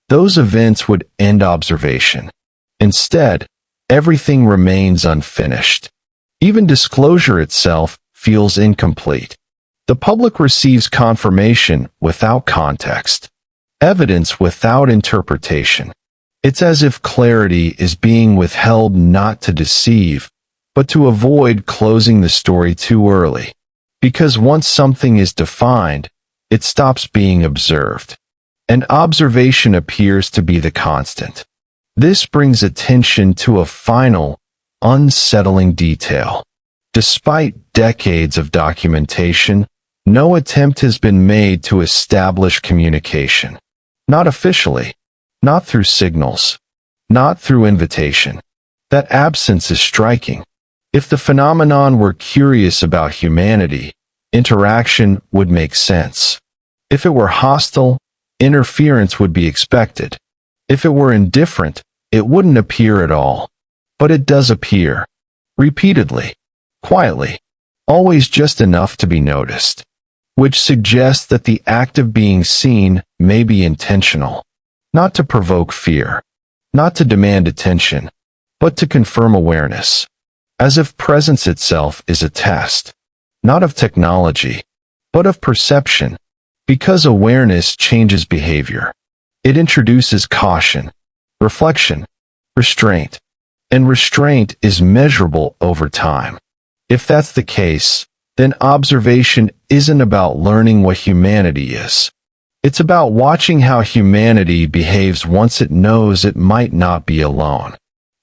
Those events would end observation. Instead, everything remains unfinished. Even disclosure itself feels incomplete. The public receives confirmation without context, evidence without interpretation. It's as if clarity is being withheld not to deceive, but to avoid closing the story too early. Because once something is defined, it stops being observed. And observation appears to be the constant. This brings attention to a final, unsettling detail. Despite decades of documentation, no attempt has been made to establish communication. Not officially, not through signals, not through invitation. That absence is striking. If the phenomenon were curious about humanity, interaction would make sense. If it were hostile, interference would be expected. If it were indifferent, it wouldn't appear at all. But it does appear. Repeatedly. Quietly. Always just enough to be noticed. Which suggests that the act of being seen may be intentional. Not to provoke fear. Not to demand attention. But to confirm awareness. As if presence itself is a test. Not of technology, but of perception. Because awareness changes behavior. It introduces caution, reflection, restraint. And restraint is measurable over time. If that's the case, then observation isn't about learning what humanity is. It's about watching how humanity behaves once it knows it might not be alone.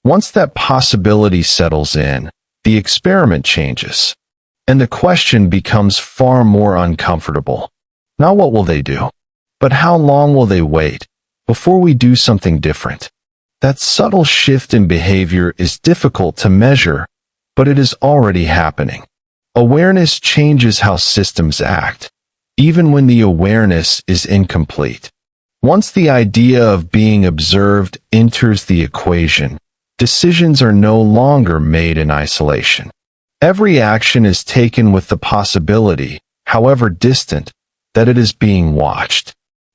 Once that possibility settles in, the experiment changes. And the question becomes far more uncomfortable. Not what will they do, but how long will they wait before we do something different? That subtle shift in behavior is difficult to measure, but it is already happening. Awareness changes how systems act, even when the awareness is incomplete. Once the idea of being observed enters the equation, decisions are no longer made in isolation. Every action is taken with the possibility, however distant, that it is being watched.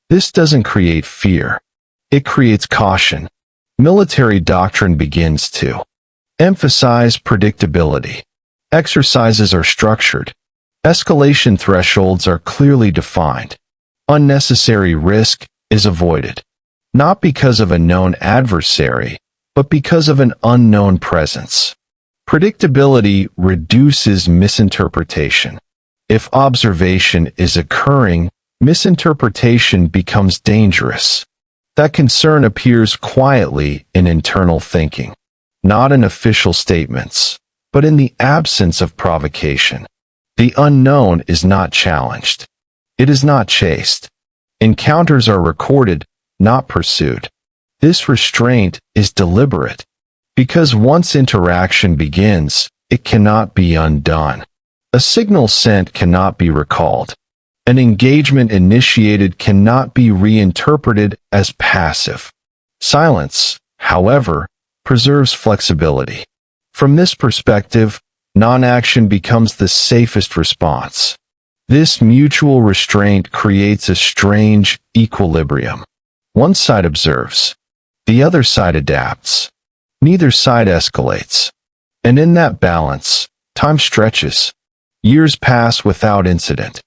This doesn't create fear. It creates caution. Military doctrine begins to emphasize predictability. Exercises are structured. Escalation thresholds are clearly defined. Unnecessary risk is avoided. Not because of a known adversary, but because of an unknown presence. Predictability reduces misinterpretation. If observation is occurring, misinterpretation becomes dangerous. That concern appears quietly in internal thinking, not in official statements, but in the absence of provocation. The unknown is not challenged. It is not chased. Encounters are recorded, not pursued. This restraint is deliberate, because once interaction begins, it cannot be undone. A signal sent cannot be recalled. An engagement initiated cannot be reinterpreted as passive. Silence, however, preserves flexibility. From this perspective, non-action becomes the safest response. This mutual restraint creates a strange equilibrium. One side observes. The other side adapts. Neither side escalates. And in that balance, time stretches. Years pass without incident.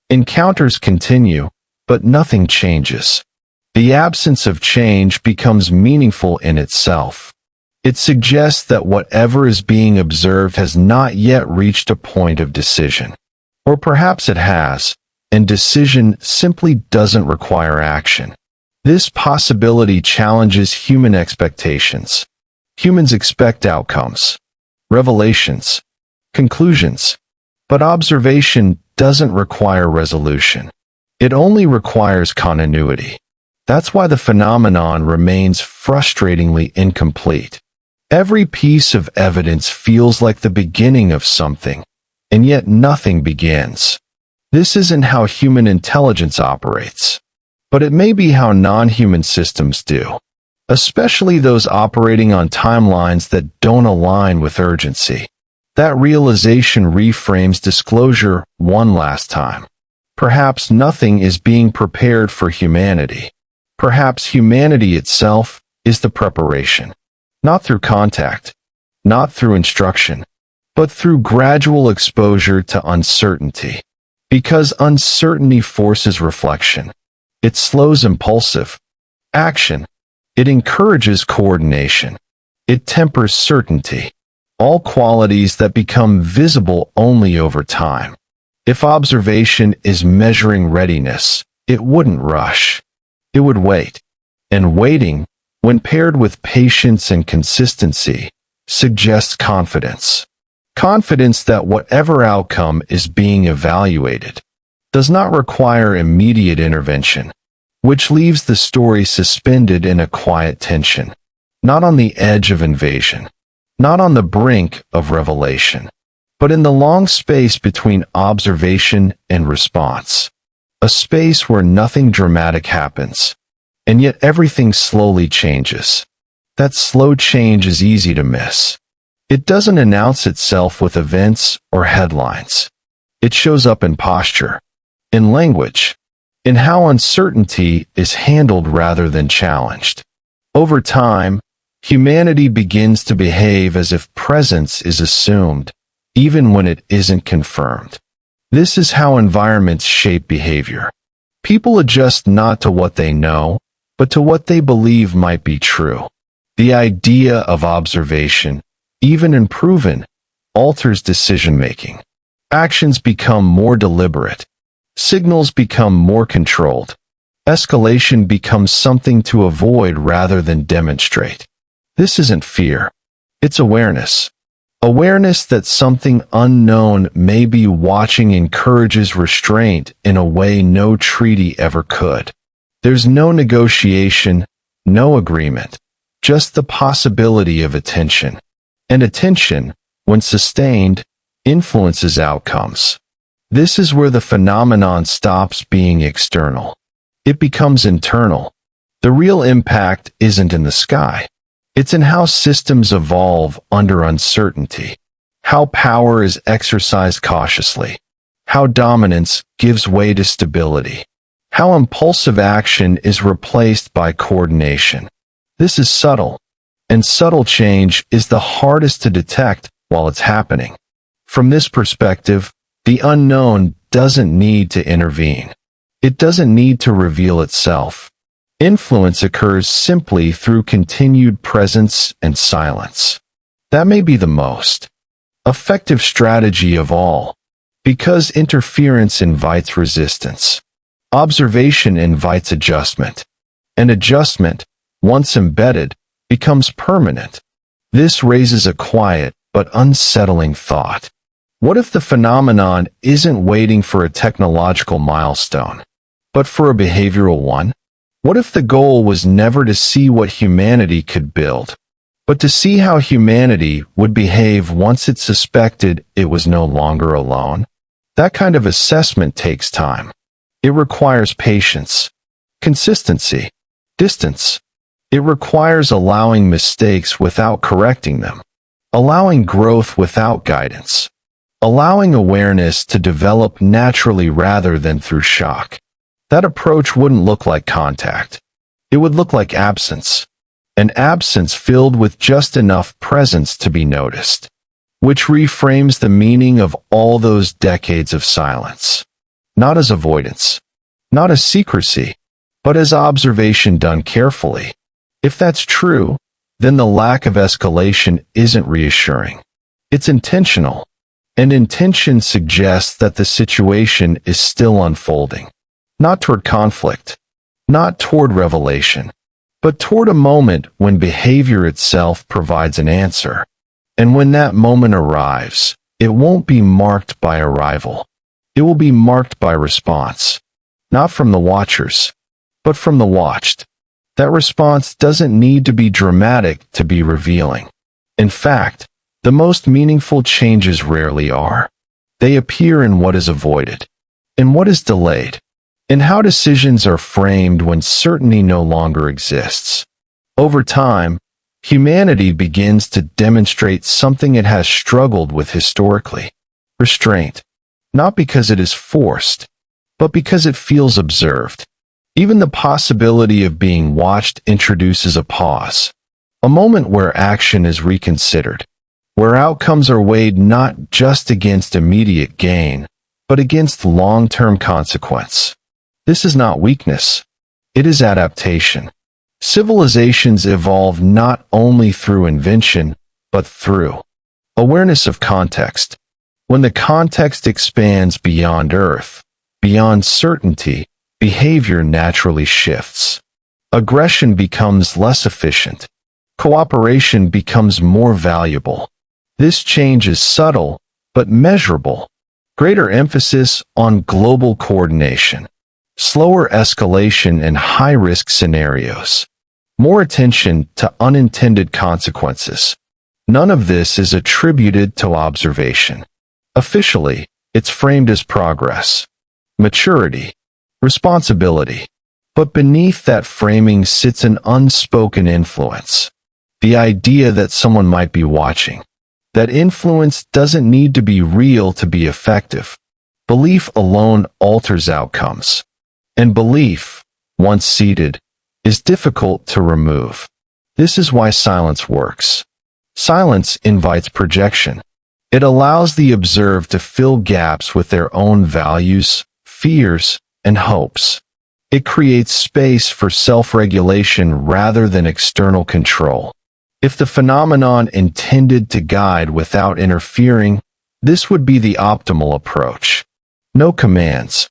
Encounters continue, but nothing changes. The absence of change becomes meaningful in itself. It suggests that whatever is being observed has not yet reached a point of decision. Or perhaps it has, and decision simply doesn't require action. This possibility challenges human expectations. Humans expect outcomes, revelations, conclusions. But observation doesn't require resolution. It only requires continuity. That's why the phenomenon remains frustratingly incomplete. Every piece of evidence feels like the beginning of something, and yet nothing begins. This isn't how human intelligence operates, but it may be how non-human systems do, especially those operating on timelines that don't align with urgency. That realization reframes disclosure one last time. Perhaps nothing is being prepared for humanity. Perhaps humanity itself is the preparation. Not through contact, not through instruction, but through gradual exposure to uncertainty. Because uncertainty forces reflection. It slows impulsive action. It encourages coordination. It tempers certainty. All qualities that become visible only over time. If observation is measuring readiness, it wouldn't rush. It would wait. And waiting, when paired with patience and consistency, suggests confidence. Confidence that whatever outcome is being evaluated does not require immediate intervention, which leaves the story suspended in a quiet tension, not on the edge of invasion, not on the brink of revelation, but in the long space between observation and response, a space where nothing dramatic happens, and yet everything slowly changes. That slow change is easy to miss. It doesn't announce itself with events or headlines. It shows up in posture, in language, in how uncertainty is handled rather than challenged. Over time, humanity begins to behave as if presence is assumed, even when it isn't confirmed. This is how environments shape behavior. People adjust not to what they know, but to what they believe might be true. The idea of observation, even unproven, alters decision-making. Actions become more deliberate. Signals become more controlled. Escalation becomes something to avoid rather than demonstrate. This isn't fear. It's awareness. Awareness that something unknown may be watching encourages restraint in a way no treaty ever could. There's no negotiation, no agreement, just the possibility of attention. And attention, when sustained, influences outcomes. This is where the phenomenon stops being external. It becomes internal. The real impact isn't in the sky. It's in how systems evolve under uncertainty, how power is exercised cautiously, how dominance gives way to stability, how impulsive action is replaced by coordination. This is subtle, and subtle change is the hardest to detect while it's happening. From this perspective, the unknown doesn't need to intervene. It doesn't need to reveal itself. Influence occurs simply through continued presence and silence. That may be the most effective strategy of all, because interference invites resistance. Observation invites adjustment, and adjustment, once embedded, becomes permanent. This raises a quiet but unsettling thought. What if the phenomenon isn't waiting for a technological milestone, but for a behavioral one? What if the goal was never to see what humanity could build, but to see how humanity would behave once it suspected it was no longer alone? That kind of assessment takes time. It requires patience, consistency, distance. It requires allowing mistakes without correcting them, allowing growth without guidance, allowing awareness to develop naturally rather than through shock. That approach wouldn't look like contact. It would look like absence, an absence filled with just enough presence to be noticed, which reframes the meaning of all those decades of silence. Not as avoidance, not as secrecy, but as observation done carefully. If that's true, then the lack of escalation isn't reassuring. It's intentional, and intention suggests that the situation is still unfolding, not toward conflict, not toward revelation, but toward a moment when behavior itself provides an answer. And when that moment arrives, it won't be marked by arrival. It will be marked by response, not from the watchers, but from the watched. That response doesn't need to be dramatic to be revealing. In fact, the most meaningful changes rarely are. They appear in what is avoided, in what is delayed, in how decisions are framed when certainty no longer exists. Over time, humanity begins to demonstrate something it has struggled with historically: restraint, not because it is forced, but because it feels observed. Even the possibility of being watched introduces a pause, a moment where action is reconsidered, where outcomes are weighed not just against immediate gain, but against long-term consequence. This is not weakness. It is adaptation. Civilizations evolve not only through invention, but through awareness of context. When the context expands beyond Earth, beyond certainty, behavior naturally shifts. Aggression becomes less efficient. Cooperation becomes more valuable. This change is subtle, but measurable. Greater emphasis on global coordination. Slower escalation in high-risk scenarios. More attention to unintended consequences. None of this is attributed to observation. Officially, it's framed as progress, maturity, responsibility. But beneath that framing sits an unspoken influence. The idea that someone might be watching. That influence doesn't need to be real to be effective. Belief alone alters outcomes. And belief, once seated, is difficult to remove. This is why silence works. Silence invites projection. It allows the observed to fill gaps with their own values, fears, and hopes. It creates space for self-regulation rather than external control. If the phenomenon intended to guide without interfering, this would be the optimal approach. No commands,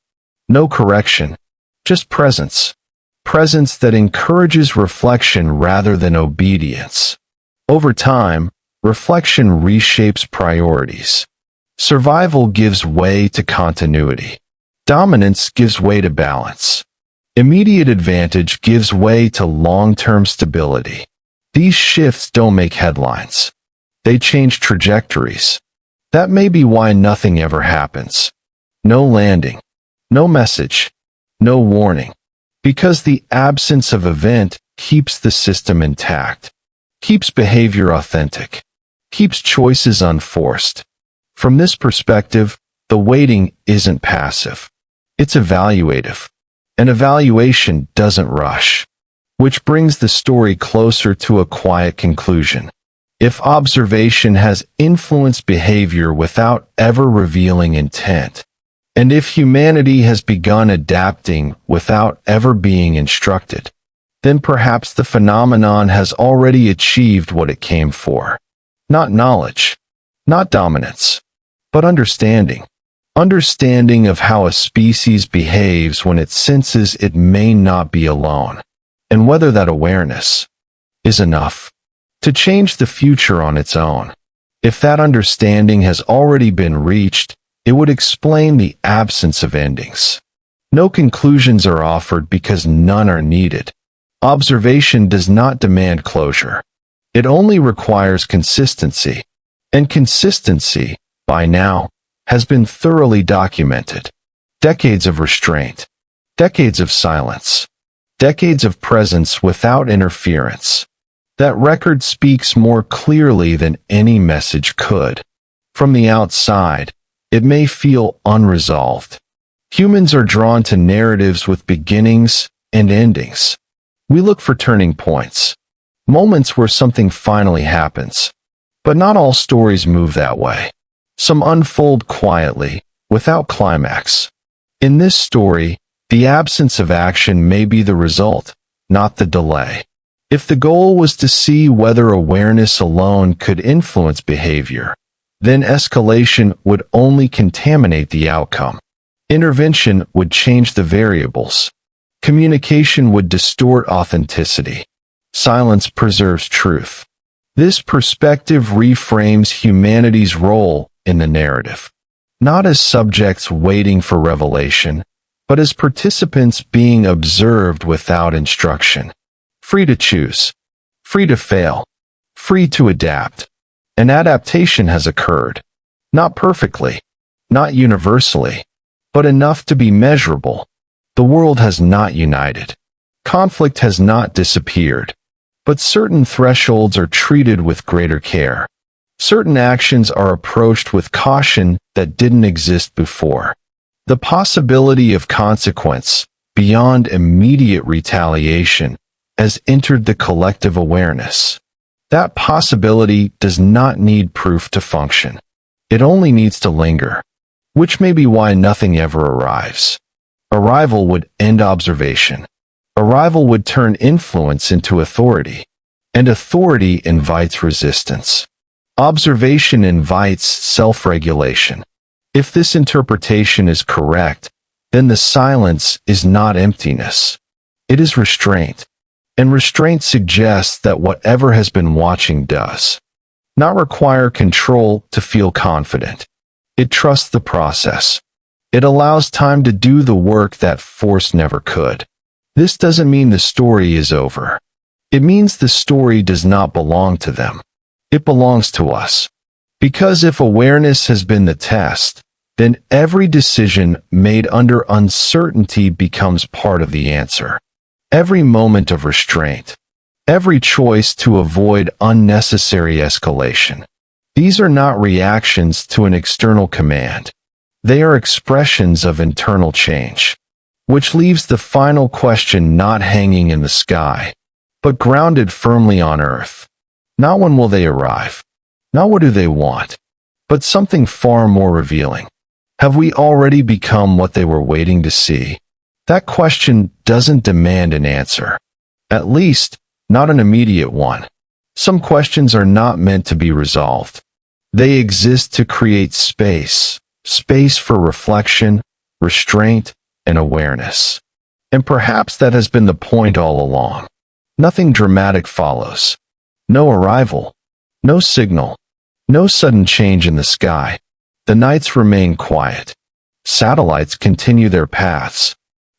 no correction, just presence. Presence that encourages reflection rather than obedience. Over time, reflection reshapes priorities. Survival gives way to continuity. Dominance gives way to balance. Immediate advantage gives way to long-term stability. These shifts don't make headlines. They change trajectories. That may be why nothing ever happens. No landing. No message. No warning. Because the absence of event keeps the system intact. Keeps behavior authentic. Keeps choices unforced. From this perspective, the waiting isn't passive. It's evaluative. An evaluation doesn't rush. Which brings the story closer to a quiet conclusion. If observation has influenced behavior without ever revealing intent, and if humanity has begun adapting without ever being instructed, then perhaps the phenomenon has already achieved what it came for. Not knowledge, not dominance, but understanding. Understanding of how a species behaves when it senses it may not be alone, and whether that awareness is enough to change the future on its own. If that understanding has already been reached, it would explain the absence of endings. No conclusions are offered because none are needed. Observation does not demand closure. It only requires consistency. And consistency, by now, has been thoroughly documented. Decades of restraint. Decades of silence. Decades of presence without interference. That record speaks more clearly than any message could. From the outside, it may feel unresolved. Humans are drawn to narratives with beginnings and endings. We look for turning points, moments where something finally happens. But not all stories move that way. Some unfold quietly, without climax. In this story, the absence of action may be the result, not the delay. If the goal was to see whether awareness alone could influence behavior, then escalation would only contaminate the outcome. Intervention would change the variables. Communication would distort authenticity. Silence preserves truth. This perspective reframes humanity's role in the narrative, not as subjects waiting for revelation, but as participants being observed without instruction. Free to choose, free to fail, free to adapt. An adaptation has occurred. Not perfectly, not universally, but enough to be measurable. The world has not united. Conflict has not disappeared. But certain thresholds are treated with greater care. Certain actions are approached with caution that didn't exist before. The possibility of consequence, beyond immediate retaliation, has entered the collective awareness. That possibility does not need proof to function. It only needs to linger, which may be why nothing ever arrives. Arrival would end observation. Arrival would turn influence into authority, and authority invites resistance. Observation invites self-regulation. If this interpretation is correct, then the silence is not emptiness. It is restraint. And restraint suggests that whatever has been watching does not require control to feel confident. It trusts the process. It allows time to do the work that force never could. This doesn't mean the story is over. It means the story does not belong to them. It belongs to us. Because if awareness has been the test, then every decision made under uncertainty becomes part of the answer. Every moment of restraint. Every choice to avoid unnecessary escalation. These are not reactions to an external command. They are expressions of internal change. Which leaves the final question not hanging in the sky, but grounded firmly on earth. Not when will they arrive, not what do they want, but something far more revealing. Have we already become what they were waiting to see? That question doesn't demand an answer. At least, not an immediate one. Some questions are not meant to be resolved. They exist to create space for reflection, restraint, and awareness. And perhaps that has been the point all along. Nothing dramatic follows. No arrival. No signal. No sudden change in the sky. The nights remain quiet. Satellites continue their paths.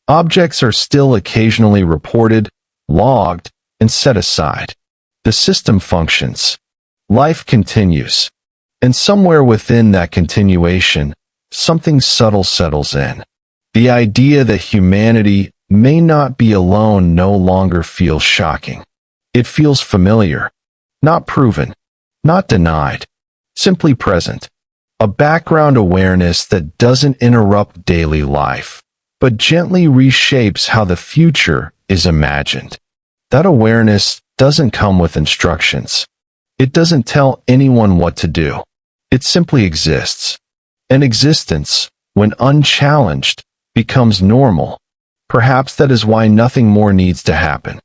Objects are still occasionally reported, logged, and set aside. The system functions. Life continues. And somewhere within that continuation, something subtle settles in. The idea that humanity may not be alone no longer feels shocking. It feels familiar, not proven, not denied, simply present. A background awareness that doesn't interrupt daily life, but gently reshapes how the future is imagined. That awareness doesn't come with instructions. It doesn't tell anyone what to do. It simply exists. An existence, when unchallenged, becomes normal. Perhaps that is why nothing more needs to happen.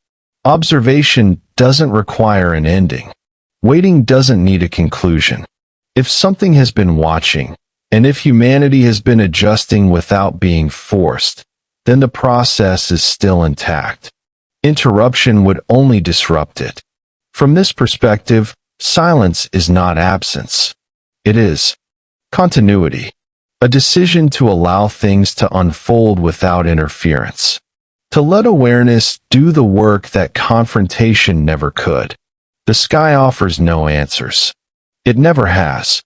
Observation doesn't require an ending. Waiting doesn't need a conclusion. If something has been watching, and if humanity has been adjusting without being forced, then the process is still intact. Interruption would only disrupt it. From this perspective, silence is not absence. It is continuity. A decision to allow things to unfold without interference. To let awareness do the work that confrontation never could. The sky offers no answers. It never has.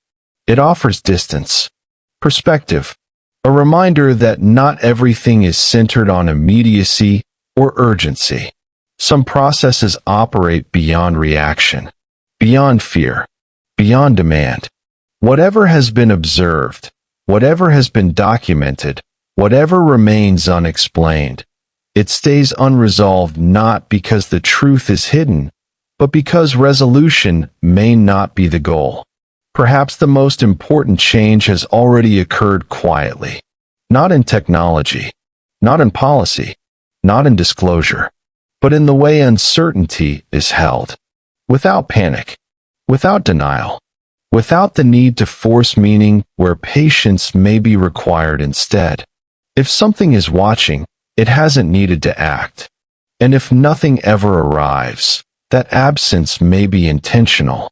It offers distance, perspective, a reminder that not everything is centered on immediacy or urgency. Some processes operate beyond reaction, beyond fear, beyond demand. Whatever has been observed, whatever has been documented, whatever remains unexplained, it stays unresolved not because the truth is hidden, but because resolution may not be the goal. Perhaps the most important change has already occurred quietly. Not in technology, not in policy, not in disclosure, but in the way uncertainty is held. Without panic, without denial, without the need to force meaning where patience may be required instead. If something is watching, it hasn't needed to act. And if nothing ever arrives, that absence may be intentional.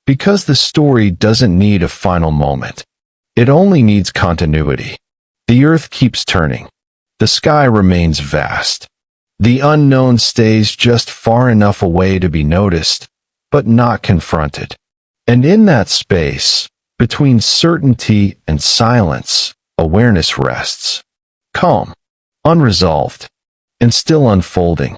Because the story doesn't need a final moment. It only needs continuity. The earth keeps turning. The sky remains vast. The unknown stays just far enough away to be noticed, but not confronted. And in that space, between certainty and silence, awareness rests. Calm, unresolved, and still unfolding.